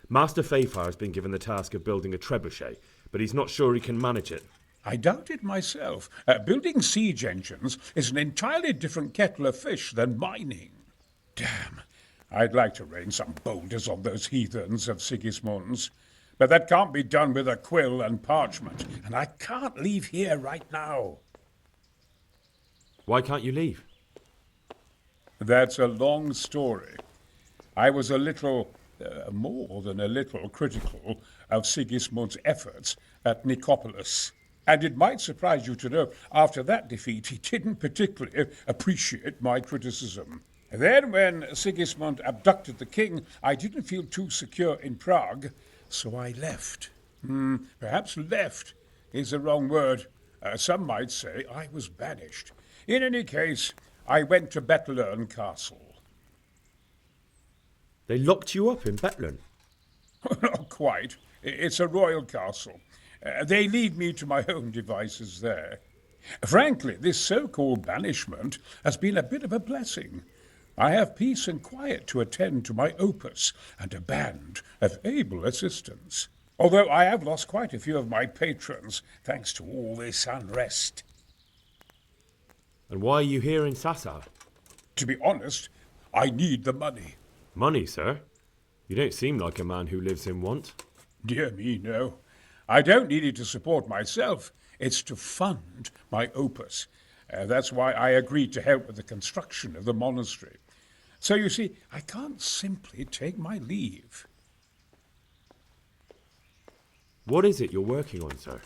Master Fayfar has been given the task of building a trebuchet, but he's not sure he can manage it. I doubt it myself. Building siege engines is an entirely different kettle of fish than mining. Damn, I'd like to rain some boulders on those heathens of Sigismund's. But that can't be done with a quill and parchment, and I can't leave here right now. Why can't you leave? That's a long story. I was a little, more than a little, critical of Sigismund's efforts at Nicopolis. And it might surprise you to know, after that defeat, he didn't particularly appreciate my criticism. Then, when Sigismund abducted the king, I didn't feel too secure in Prague, so I left. Perhaps left is the wrong word. Some might say I was banished. In any case, I went to Bethlern Castle. They locked you up in Bethlern? Not quite. It's a royal castle. They leave me to my own devices there. Frankly, this so-called banishment has been a bit of a blessing. I have peace and quiet to attend to my opus and a band of able assistants. Although I have lost quite a few of my patrons, thanks to all this unrest. And why are you here in Sassa? To be honest, I need the money. Money, sir? You don't seem like a man who lives in want. Dear me, no. I don't need it to support myself. It's to fund my opus. That's why I agreed to help with the construction of the monastery. So you see, I can't simply take my leave. What is it you're working on, sir?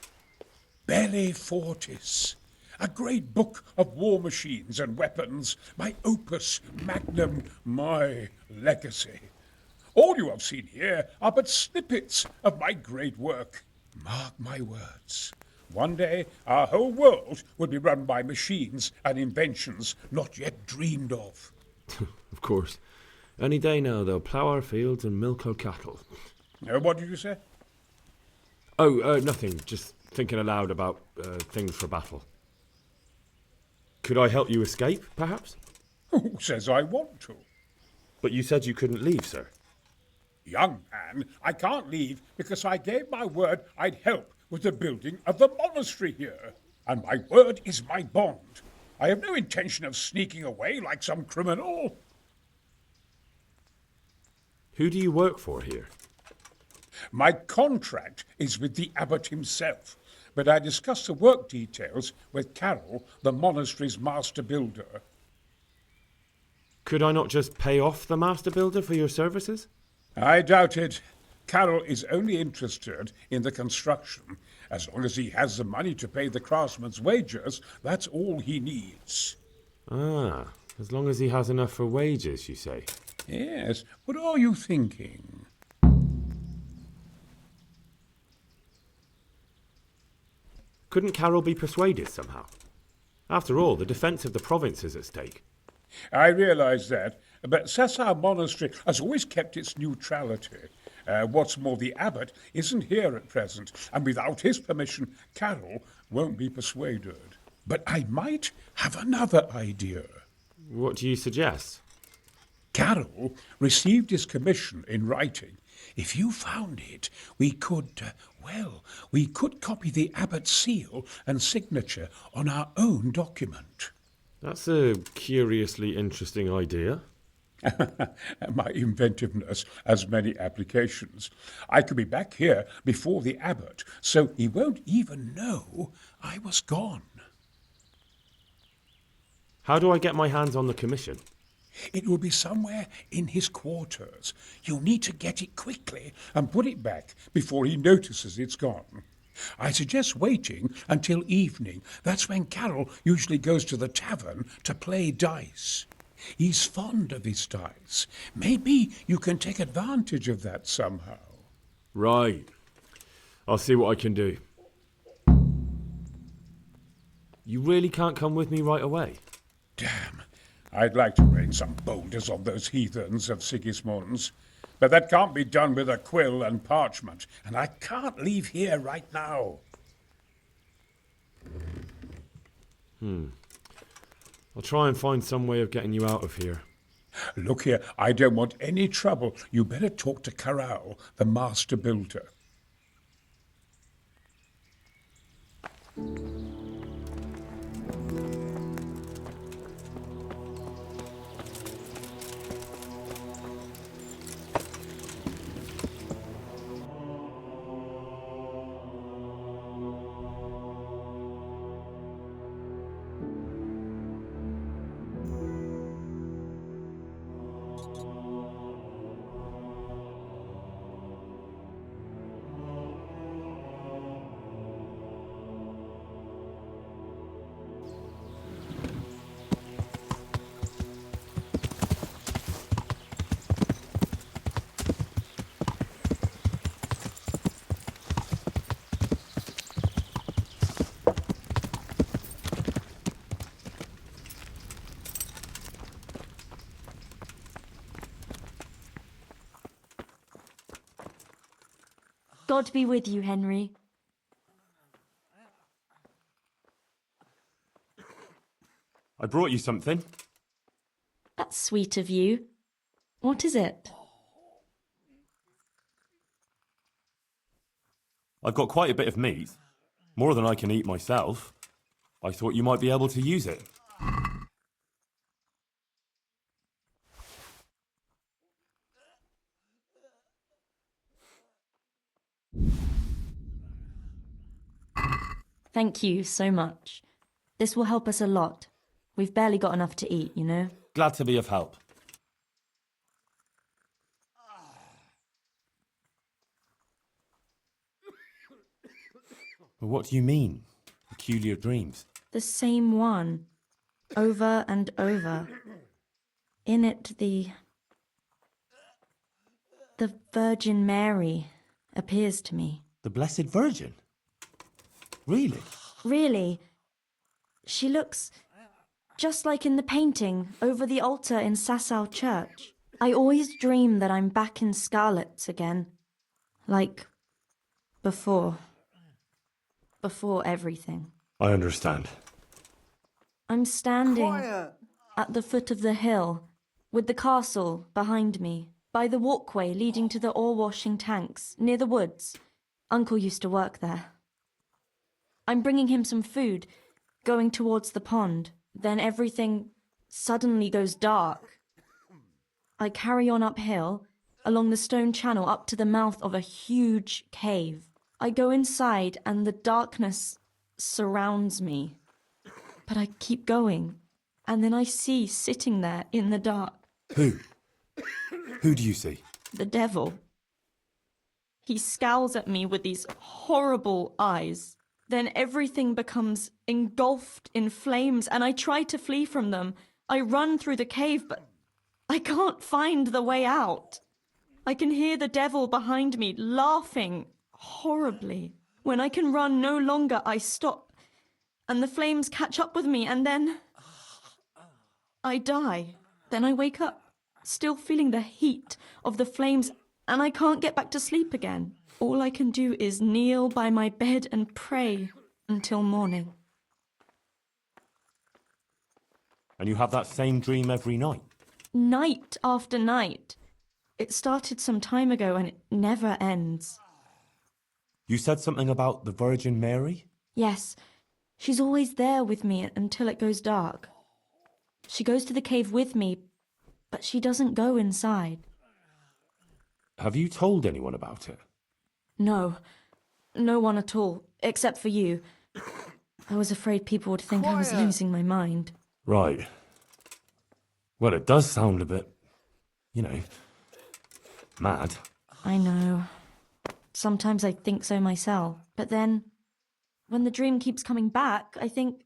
Belli Fortis. A great book of war machines and weapons. My opus magnum, my legacy. All you have seen here are but snippets of my great work. Mark my words. One day, our whole world will be run by machines and inventions not yet dreamed of. Of course. Any day now, they'll plough our fields and milk our cattle. What did you say? Oh, nothing. Just thinking aloud about things for battle. Could I help you escape, perhaps? Who says I want to? But you said you couldn't leave, sir. Young man, I can't leave because I gave my word I'd help with the building of the monastery here. And my word is my bond. I have no intention of sneaking away like some criminal. Who do you work for here? My contract is with the abbot himself, but I discussed the work details with Carol, the monastery's master builder. Could I not just pay off the master builder for your services? I doubt it. Carol is only interested in the construction. As long as he has the money to pay the craftsmen's wages, that's all he needs. Ah, as long as he has enough for wages, you say? Yes. What are you thinking? Couldn't Carol be persuaded somehow? After all, the defence of the province is at stake. I realise that, but Sassa Monastery has always kept its neutrality. What's more, the abbot isn't here at present, and without his permission, Carol won't be persuaded. But I might have another idea. What do you suggest? Carol received his commission in writing. If you found it, we could copy the abbot's seal and signature on our own document. That's a curiously interesting idea. My inventiveness has many applications. I could be back here before the abbot, so he won't even know I was gone. How do I get my hands on the commission? It will be somewhere in his quarters. You'll need to get it quickly and put it back before he notices it's gone. I suggest waiting until evening. That's when Carol usually goes to the tavern to play dice. He's fond of his dice. Maybe you can take advantage of that somehow. Right. I'll see what I can do. You really can't come with me right away? Damn. I'd like to rain some boulders on those heathens of Sigismund's. But that can't be done with a quill and parchment, and I can't leave here right now. I'll try and find some way of getting you out of here. Look here, I don't want any trouble. You better talk to Carol, the master builder. God be with you, Henry. I brought you something. That's sweet of you. What is it? I've got quite a bit of meat. More than I can eat myself. I thought you might be able to use it. Thank you so much. This will help us a lot. We've barely got enough to eat, you know? Glad to be of help. What do you mean? Peculiar dreams? The same one. Over and over. In it, the Virgin Mary appears to me. The Blessed Virgin? Really? Really. She looks just like in the painting over the altar in Sasau Church. I always dream that I'm back in Scarlet's again. Like before. Before everything. I understand. I'm standing at the foot of the hill, with the castle behind me, by the walkway leading to the ore-washing tanks, near the woods. Uncle used to work there. I'm bringing him some food, going towards the pond. Then everything suddenly goes dark. I carry on uphill, along the stone channel up to the mouth of a huge cave. I go inside and the darkness surrounds me. But I keep going, and then I see sitting there in the dark. Who? Who do you see? The devil. He scowls at me with these horrible eyes. Then everything becomes engulfed in flames, and I try to flee from them. I run through the cave, but I can't find the way out. I can hear the devil behind me laughing horribly. When I can run no longer, I stop, and the flames catch up with me, and then I die. Then I wake up, still feeling the heat of the flames, and I can't get back to sleep again. All I can do is kneel by my bed and pray until morning. And you have that same dream every night? Night after night. It started some time ago and it never ends. You said something about the Virgin Mary? Yes, she's always there with me until it goes dark. She goes to the cave with me, but she doesn't go inside. Have you told anyone about it? No, no one at all, except for you. I was afraid people would think I was losing my mind. Right. Well, it does sound a bit, mad. I know. Sometimes I think so myself. But then, when the dream keeps coming back, I think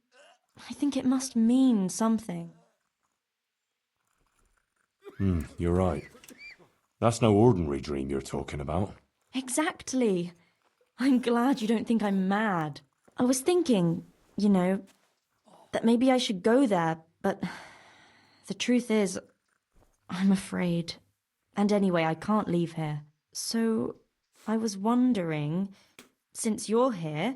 it must mean something. You're right. That's no ordinary dream you're talking about. Exactly. I'm glad you don't think I'm mad. I was thinking, that maybe I should go there, but the truth is, I'm afraid. And anyway, I can't leave here. So, I was wondering, since you're here,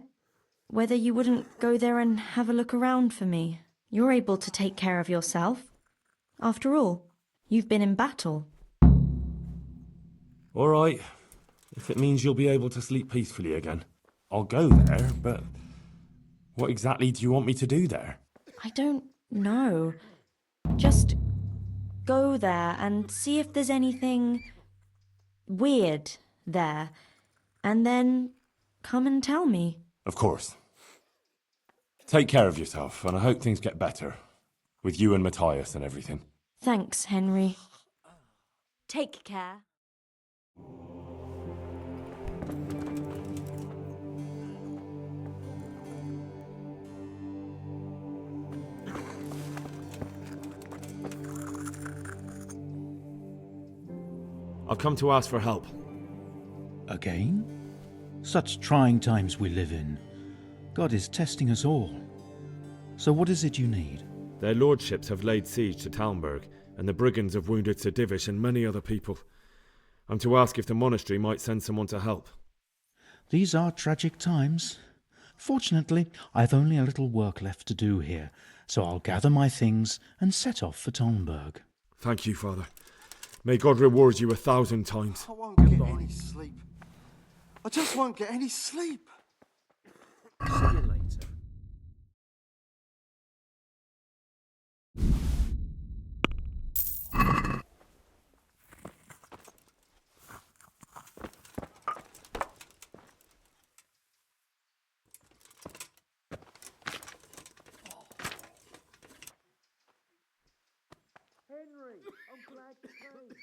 whether you wouldn't go there and have a look around for me. You're able to take care of yourself. After all, you've been in battle. All right. If it means you'll be able to sleep peacefully again, I'll go there, but what exactly do you want me to do there? I don't know. Just go there and see if there's anything weird there, and then come and tell me. Of course. Take care of yourself, and I hope things get better, with you and Matthias and everything. Thanks, Henry. Take care. I'll come to ask for help. Again? Such trying times we live in. God is testing us all. So what is it you need? Their lordships have laid siege to Talmberg, and the brigands have wounded Sir Divish and many other people. I'm to ask if the monastery might send someone to help. These are tragic times. Fortunately, I've only a little work left to do here, so I'll gather my things and set off for Talmberg. Thank you, Father. May God reward you 1,000 times. I won't get any sleep. I just won't get any sleep. See you later. Henry, I'm glad you came.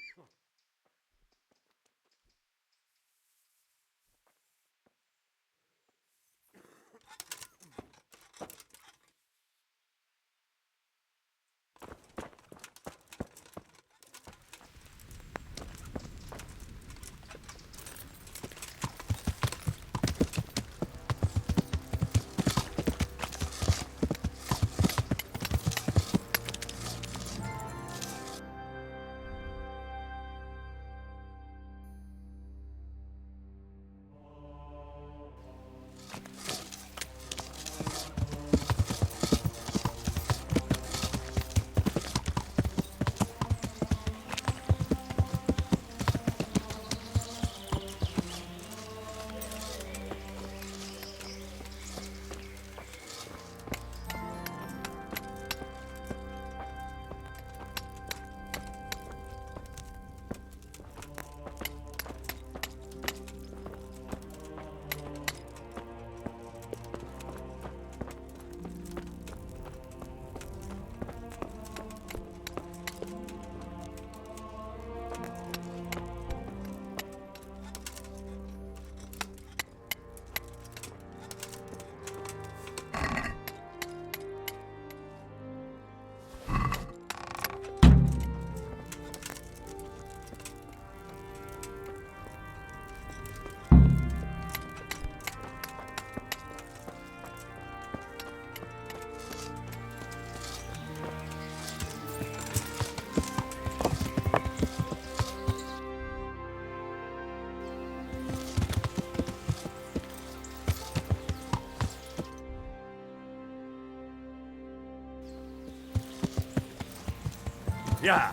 Yeah.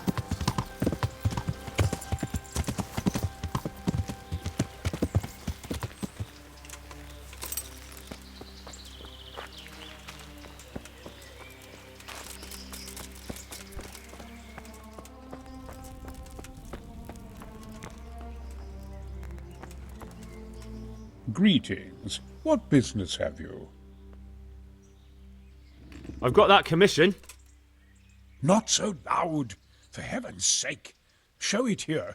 Greetings. What business have you? I've got that commission. Not so loud, for heaven's sake. Show it here.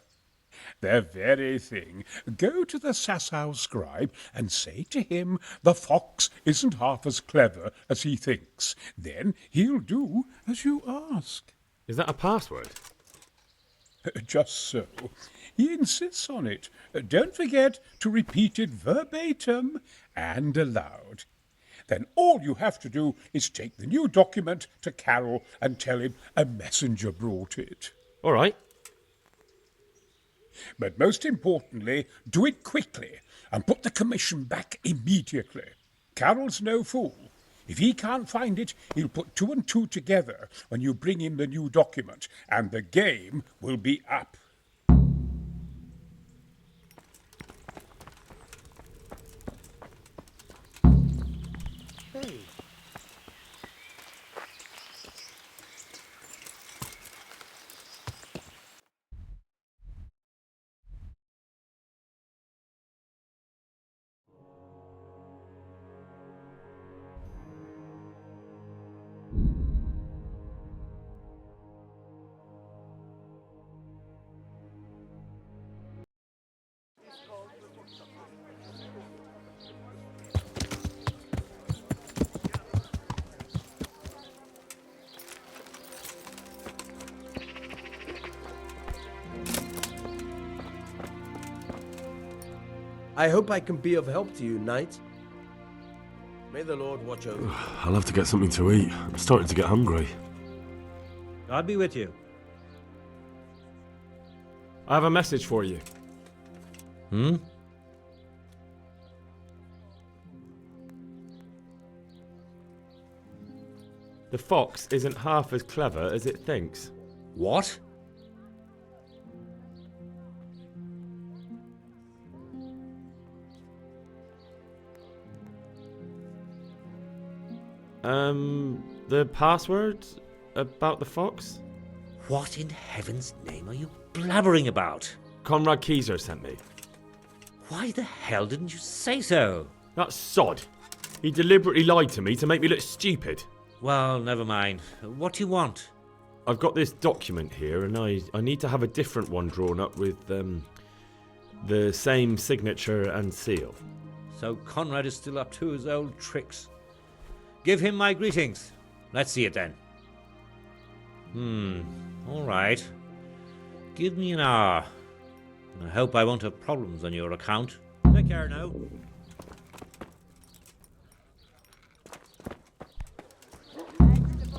The very thing. Go to the Sasau scribe and say to him the fox isn't half as clever as he thinks. Then he'll do as you ask. Is that a password? Just so. He insists on it. Don't forget to repeat it verbatim and aloud. Then all you have to do is take the new document to Carol and tell him a messenger brought it. All right. But most importantly, do it quickly and put the commission back immediately. Carol's no fool. If he can't find it, he'll put 2 and 2 together when you bring him the new document, and the game will be up. Hey. I hope I can be of help to you, knight. May the Lord watch over you. I'll have to get something to eat. I'm starting to get hungry. God be with you. I have a message for you. The fox isn't half as clever as it thinks. What? The password about the fox? What in heaven's name are you blabbering about? Conrad Keyser sent me. Why the hell didn't you say so? That sod. He deliberately lied to me to make me look stupid. Well, never mind. What do you want? I've got this document here, and I need to have a different one drawn up with the same signature and seal. So Conrad is still up to his old tricks. Give him my greetings. Let's see it then. All right. Give me an hour. I hope I won't have problems on your account. Take care now.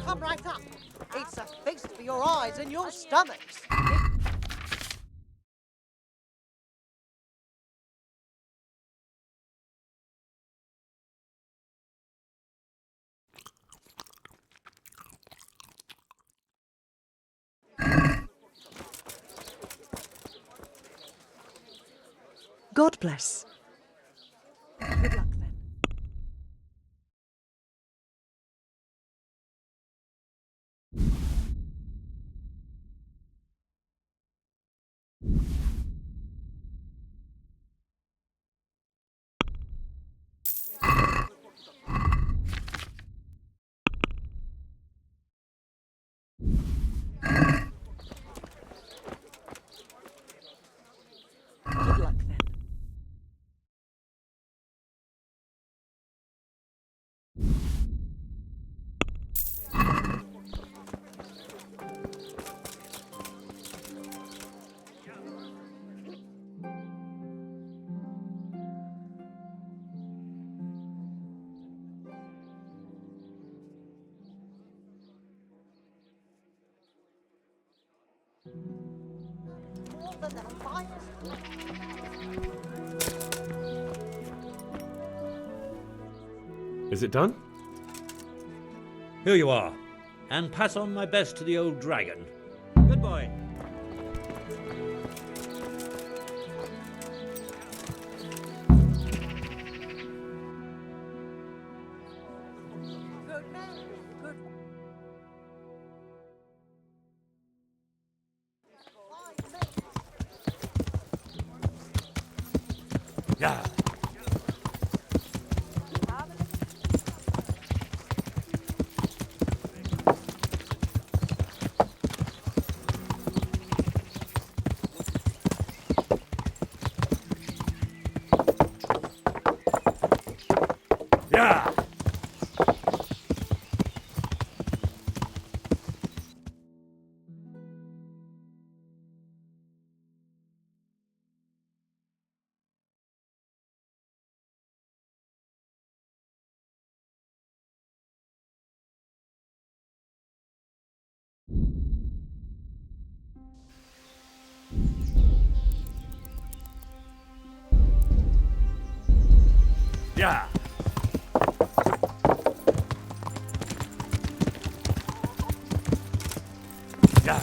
Come right up. It's a feast for your eyes and your stomachs. God bless. Good luck then. Good luck then. More than the finest. Is it done? Here you are. And pass on my best to the old dragon. Good boy. Good man. Good. Yeah. Yeah. Yeah. Yeah.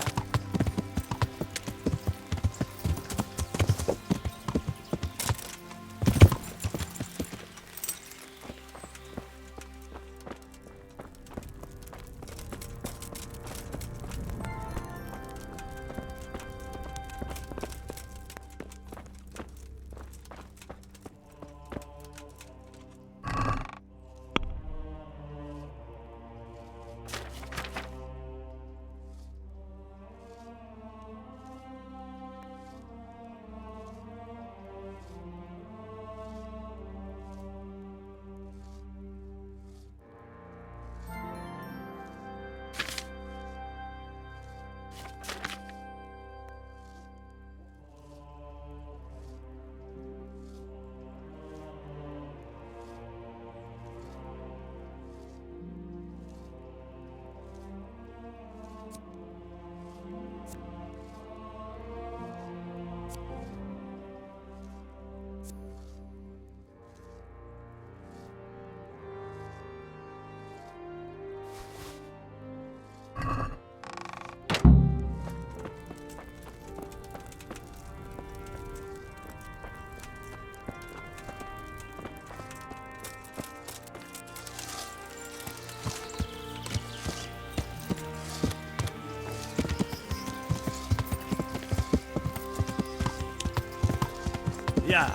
Yeah.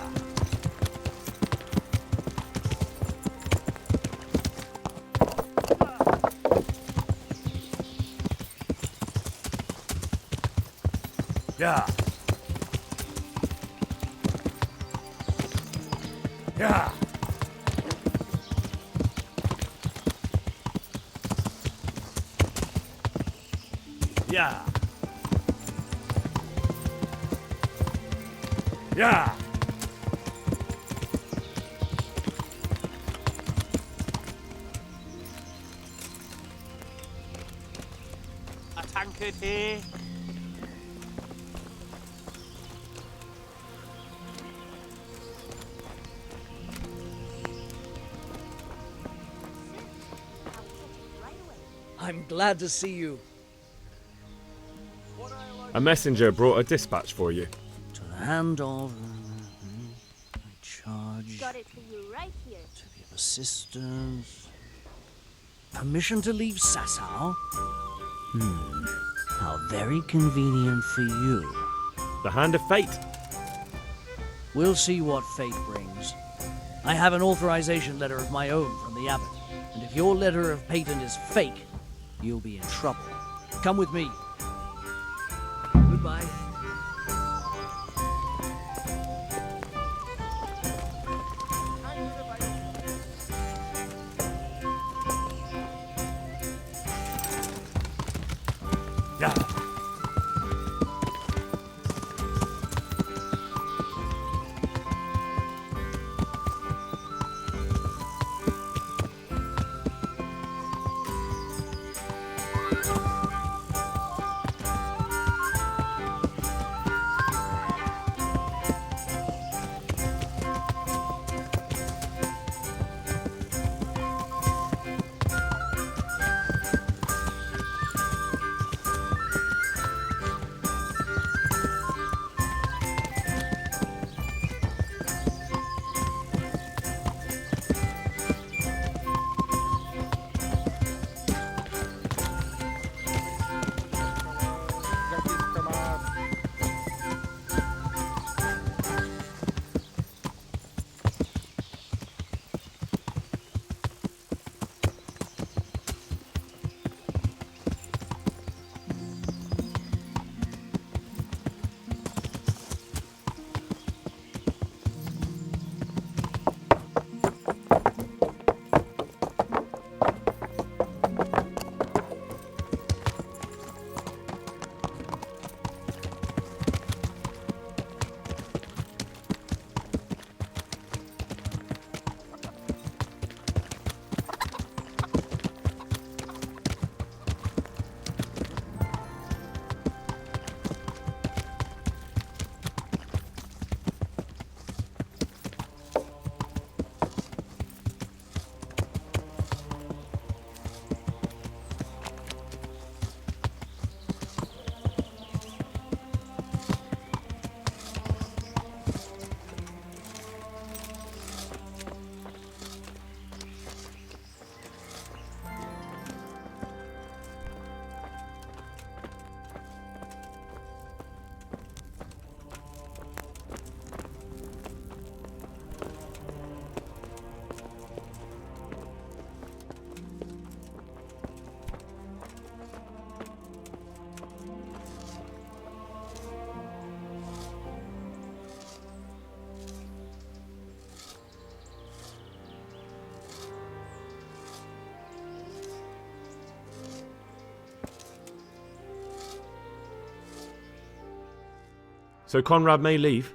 Yeah. Yeah. Yeah. Yeah. A tankard here. I'm glad to see you. A messenger brought a dispatch for you. To the hand of I charge Got it for you right here. to give assistance. Permission to leave Sasau? How very convenient for you. The hand of fate. We'll see what fate brings. I have an authorization letter of my own from the abbot, and if your letter of patent is fake, you'll be in trouble. Come with me. Goodbye. Yeah. So Conrad may leave?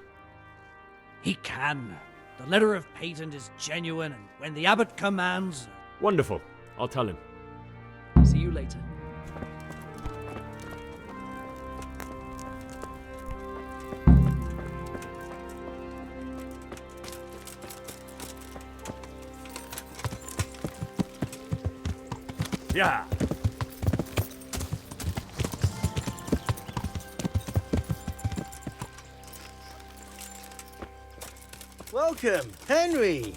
He can. The letter of patent is genuine, and when the abbot commands... Wonderful. I'll tell him. See you later. Yeah. Welcome, Henry.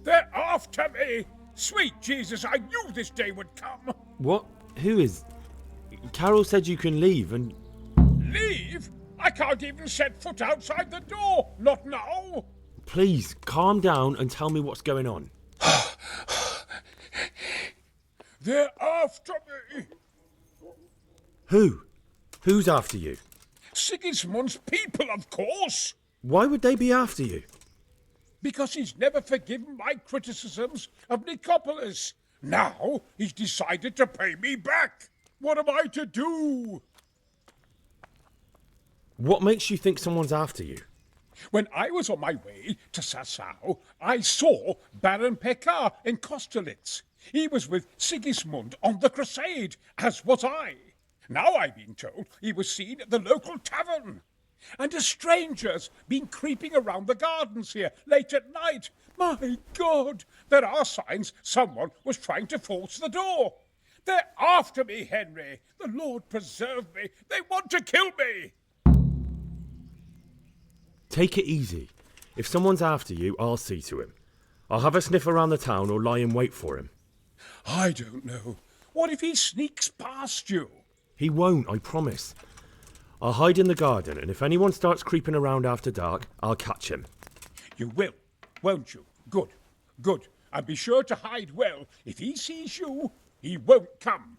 They're after me! Sweet Jesus, I knew this day would come! What? Who is... Carol said you can leave and... Leave? I can't even set foot outside the door. Not now. Please, calm down and tell me what's going on. They're after me. Who? Who's after you? Sigismund's people, of course. Why would they be after you? Because he's never forgiven my criticisms of Nicopolis. Now he's decided to pay me back. What am I to do? What makes you think someone's after you? When I was on my way to Sassau, I saw Baron Pekar in Kosterlitz. He was with Sigismund on the crusade, as was I. Now I've been told he was seen at the local tavern. And a stranger's been creeping around the gardens here late at night. My God, there are signs someone was trying to force the door. They're after me, Henry. The Lord preserve me. They want to kill me. Take it easy. If someone's after you, I'll see to him. I'll have a sniff around the town or lie in wait for him. I don't know. What if he sneaks past you? He won't, I promise. I'll hide in the garden, and if anyone starts creeping around after dark, I'll catch him. You will, won't you? Good, good. And be sure to hide well. If he sees you, he won't come.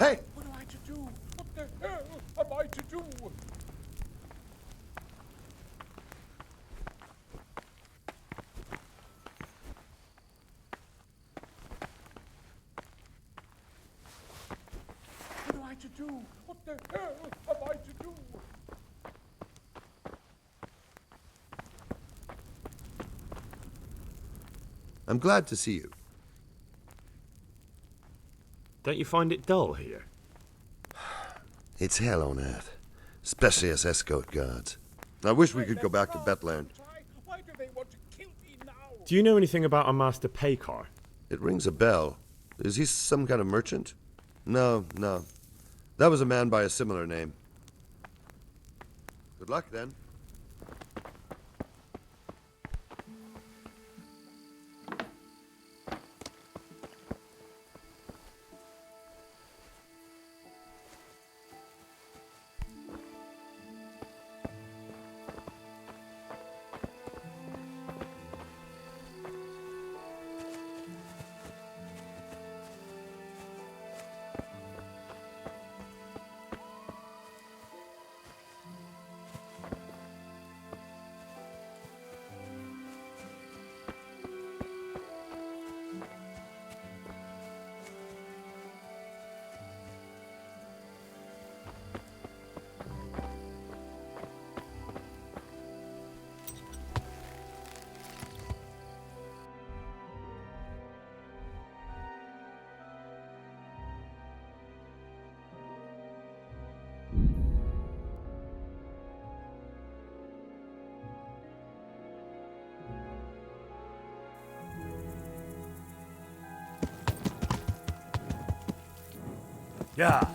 Hey! What am I to do? What the hell am I to do? What am I to do? What the hell am I to do? I'm glad to see you. Don't you find it dull here? It's hell on earth, especially as escort guards. I wish we could go back to Betland. Why do they want to kill me now? Do you know anything about a Master Paykar? It rings a bell. Is he some kind of merchant? No. That was a man by a similar name. Good luck, then. Yeah.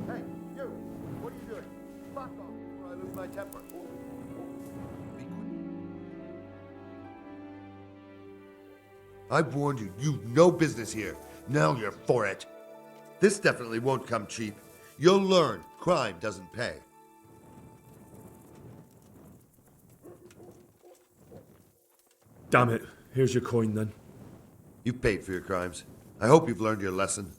Hey, you! What are you doing? Fuck off before I lose my temper. Be quick. I warned you, you've no business here. Now you're for it. This definitely won't come cheap. You'll learn crime doesn't pay. Damn it. Here's your coin then. You've paid for your crimes. I hope you've learned your lesson.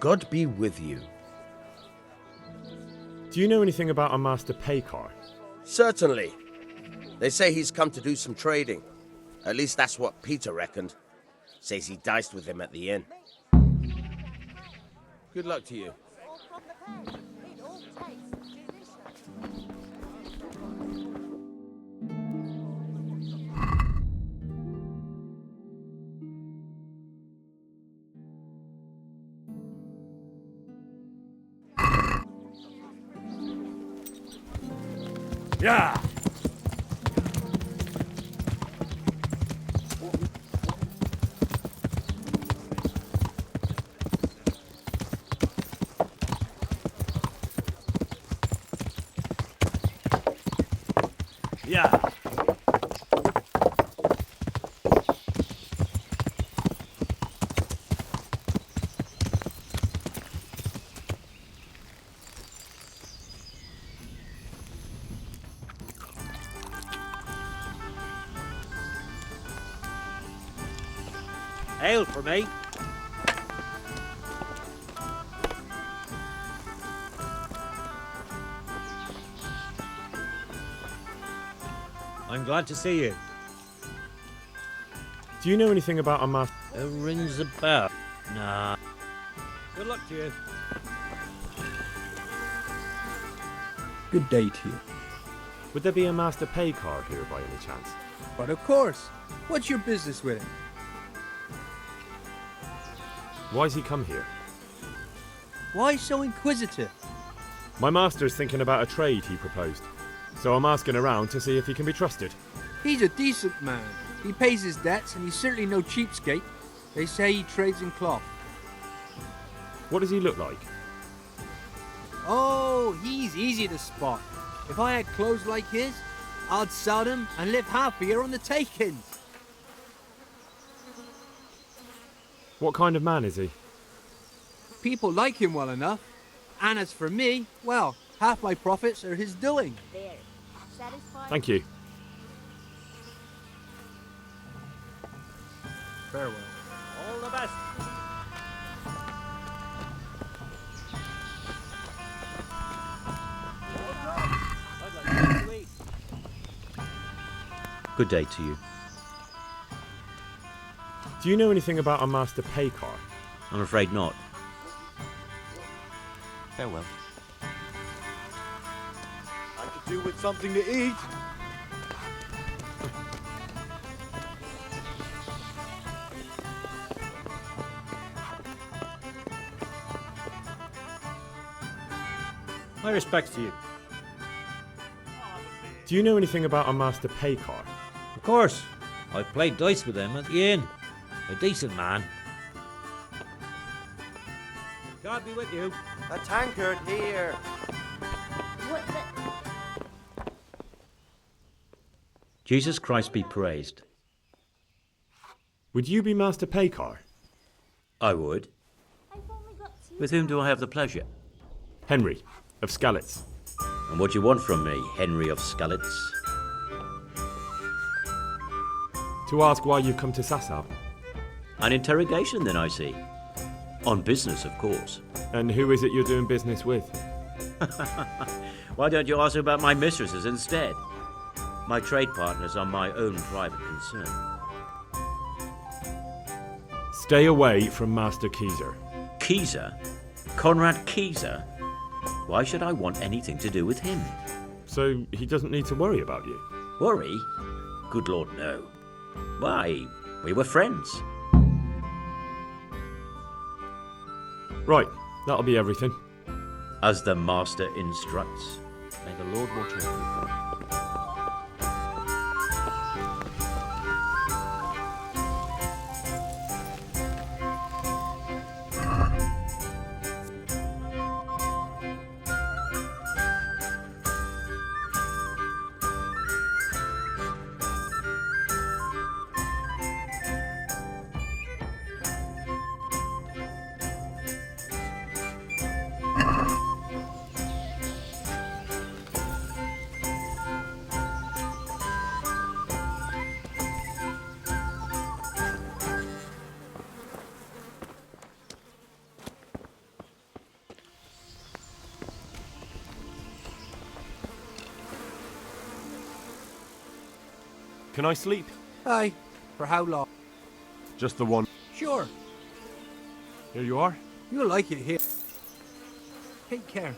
God be with you. Do you know anything about a Master Paykar? Certainly. They say he's come to do some trading. At least that's what Peter reckoned. Says he diced with him at the inn. Good luck to you. Yeah! Yeah! Ale for me. I'm glad to see you. Do you know anything about a Master... Rings a bell. Nah. Good luck to you. Good day to you. Would there be a Master Paykar here by any chance? But of course. What's your business with him? Why's he come here? Why so inquisitive? My master's thinking about a trade he proposed. So I'm asking around to see if he can be trusted. He's a decent man. He pays his debts and he's certainly no cheapskate. They say he trades in cloth. What does he look like? Oh, he's easy to spot. If I had clothes like his, I'd sell them and live happier on the takings. What kind of man is he? People like him well enough. And as for me, well, half my profits are his doing. There. Satisfied? Thank you. Farewell. All the best. Good day to you. Do you know anything about a Master Paykar? I'm afraid not. Farewell. I could do with something to eat. My respects to you. Do you know anything about a Master Paykar? Of course. I played dice with him at the inn. A decent man. God be with you. A tankard here. What the... Jesus Christ be praised. Would you be Master Paykar? I would. With whom do I have the pleasure? Henry, of Skalitz. And what do you want from me, Henry of Skalitz? To ask why you've come to Sasab. An interrogation, then, I see. On business, of course. And who is it you're doing business with? Why don't you ask about my mistresses instead? My trade partners are my own private concern. Stay away from Master Keyser. Keyser? Conrad Keyser? Why should I want anything to do with him? So he doesn't need to worry about you? Worry? Good Lord, no. Why, we were friends. Right, that'll be everything. As the Master instructs. May the Lord watch over you. Can I sleep? Aye. For how long? Just the one. Sure. Here you are. You'll like it here. Take care.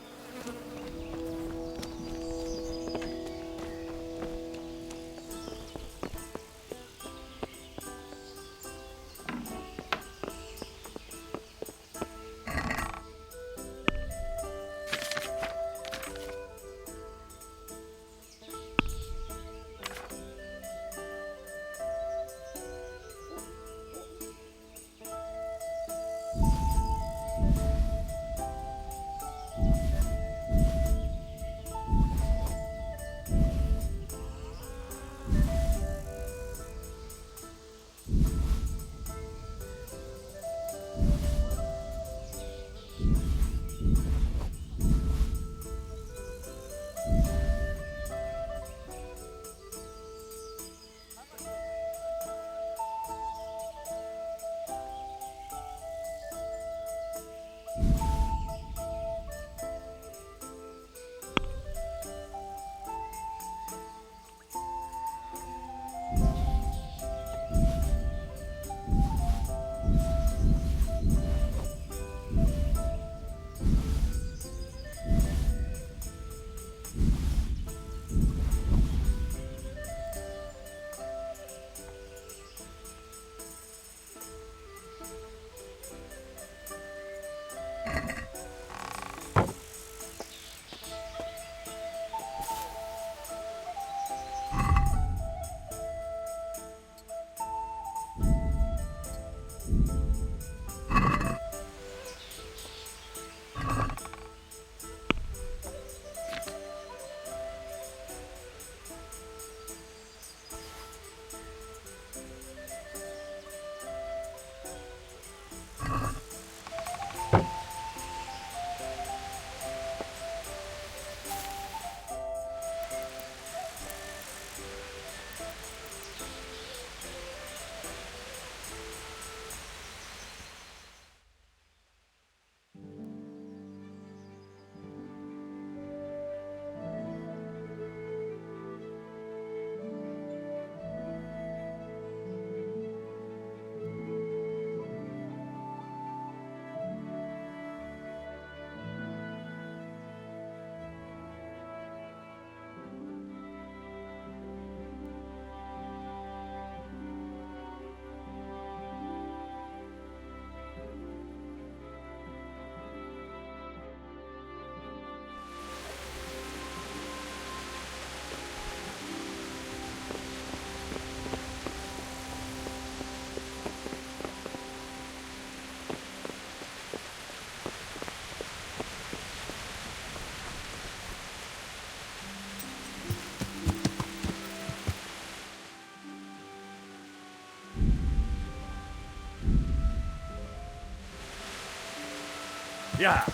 Yeah.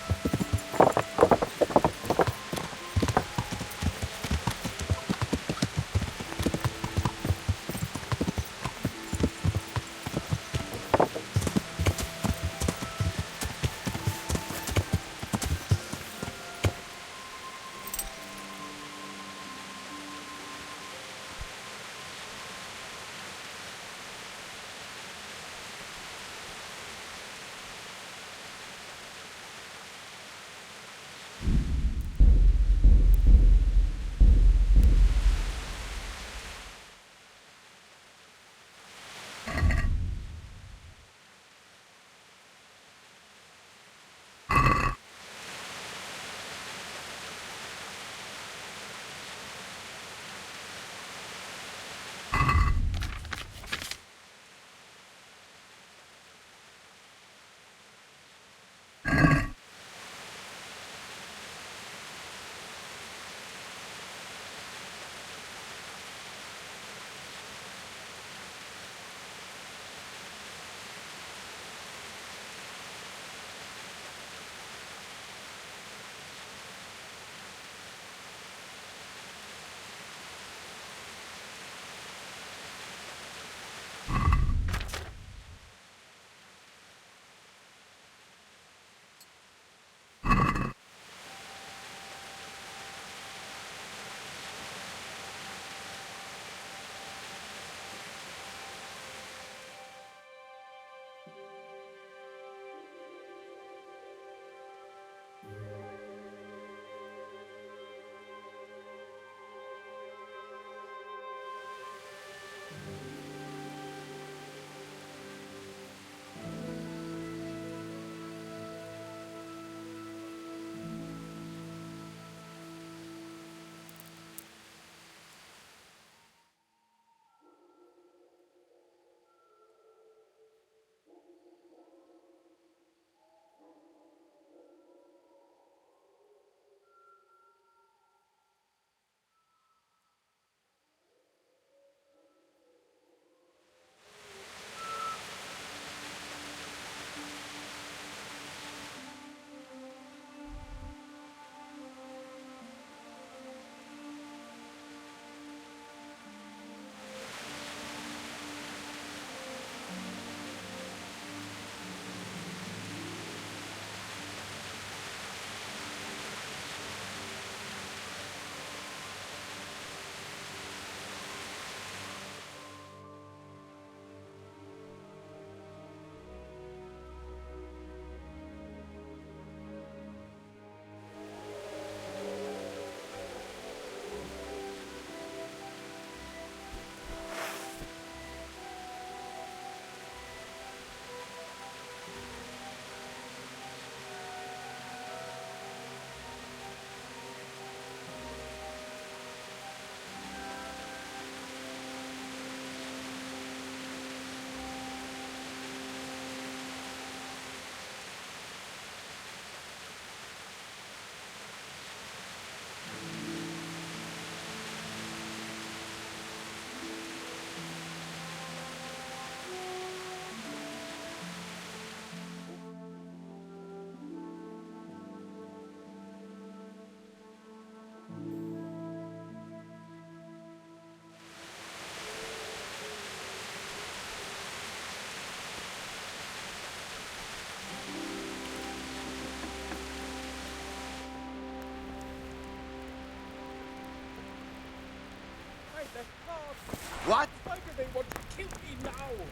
left path. What? Why do they want to kill me now?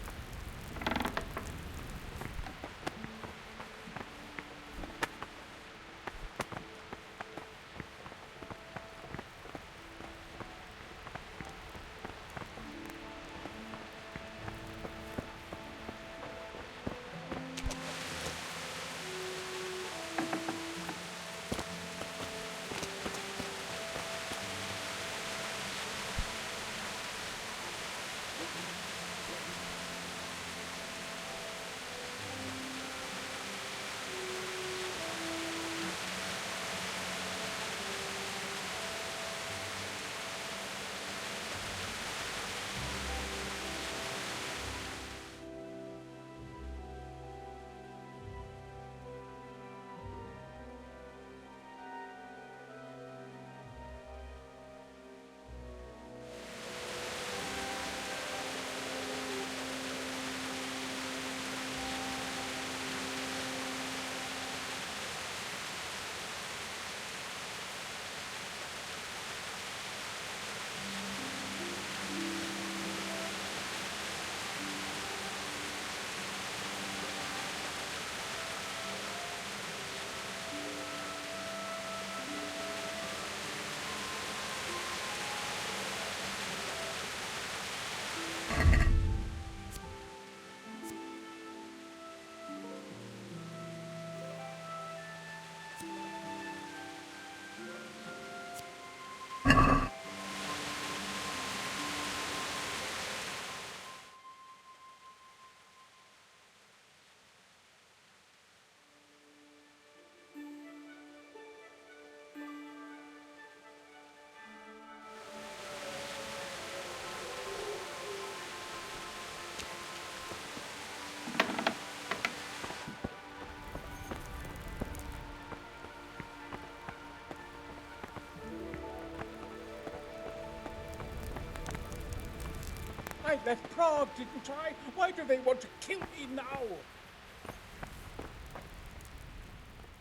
I left Prague, didn't I? Why do they want to kill me now?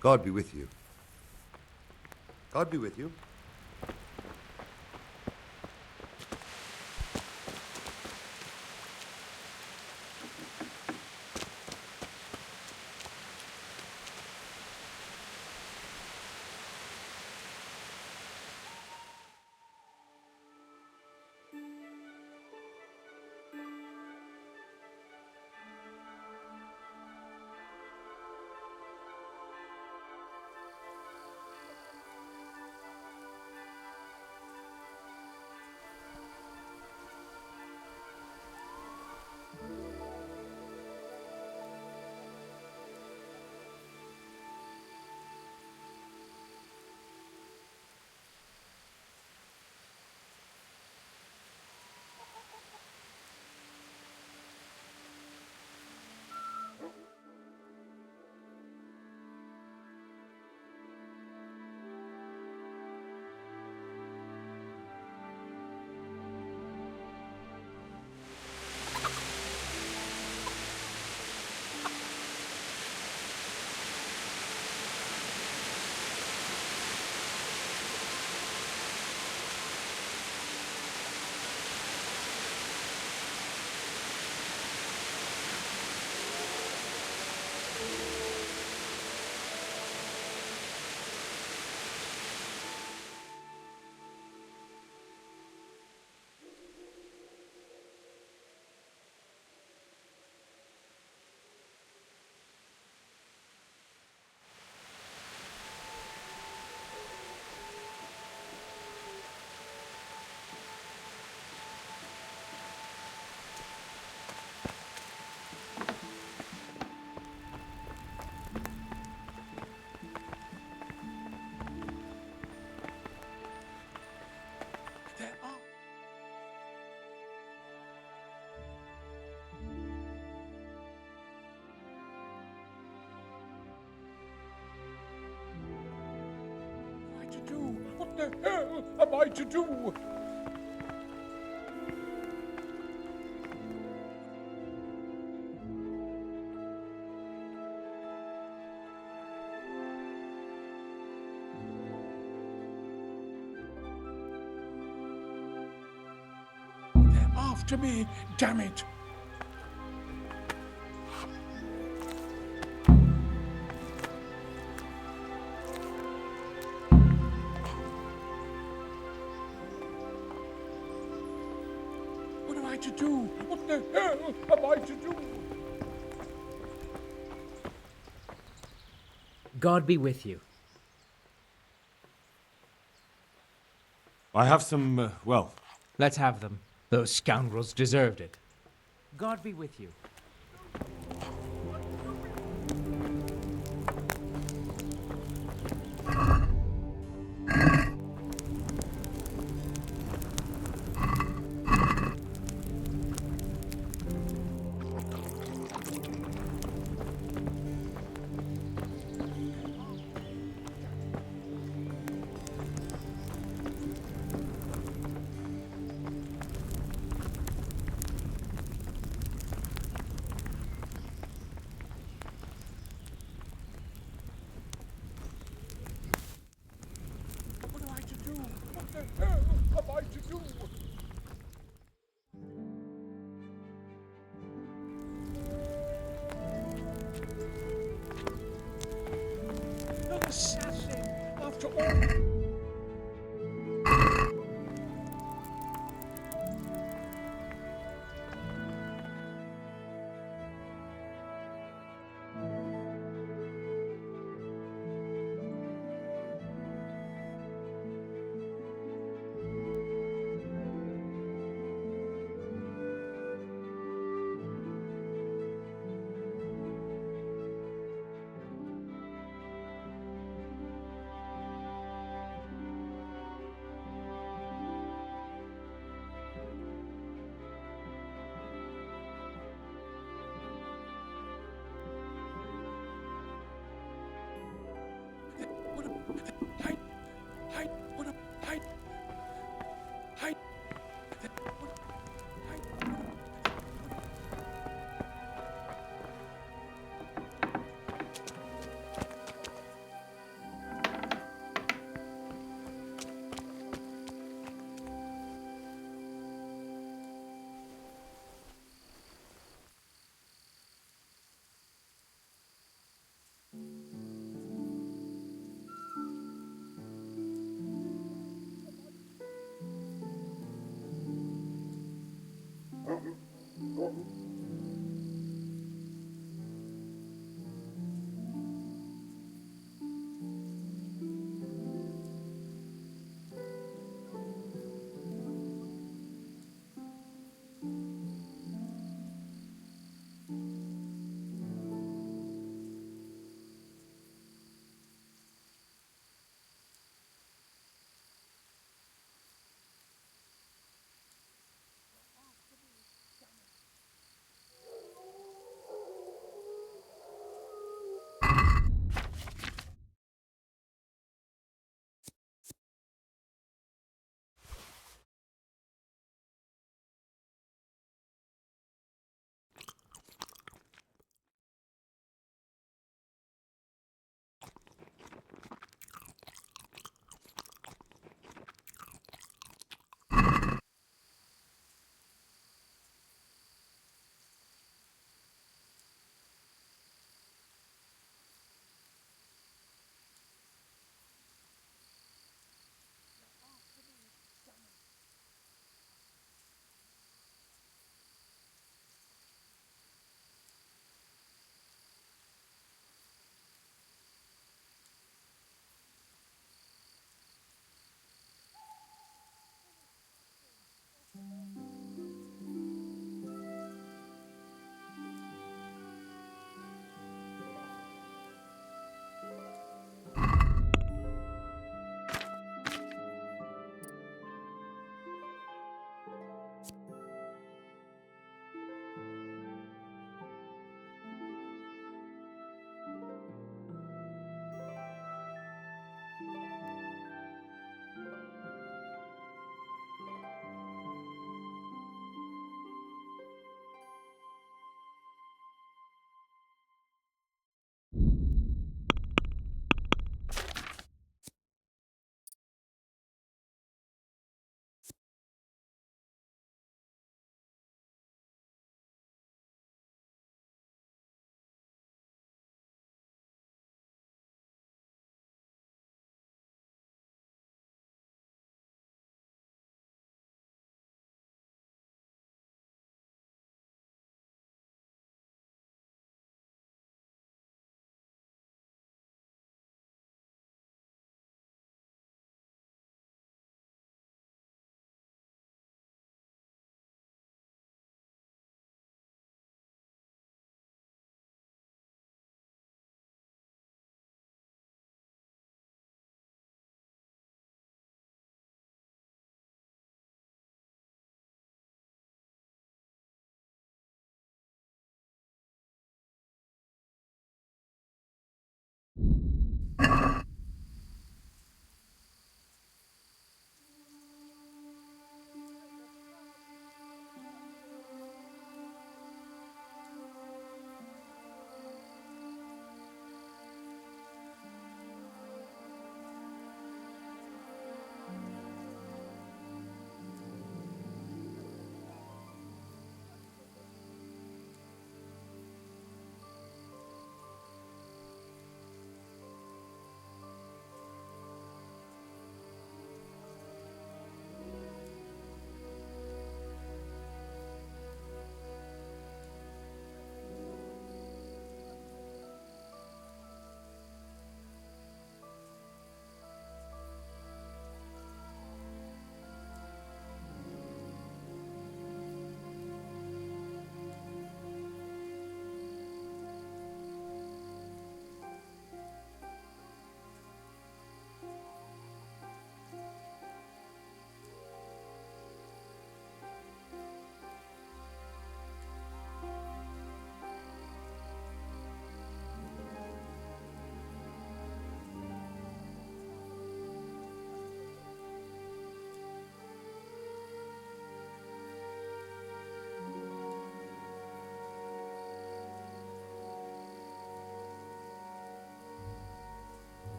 God be with you. God be with you. What the hell am I to do? after me, damn it! What am I to do? What the hell am I to do? God be with you. I have some, well... Let's have them. Those scoundrels deserved it. God be with you. What am I to do? What the hell am I to do? An assassin, after all.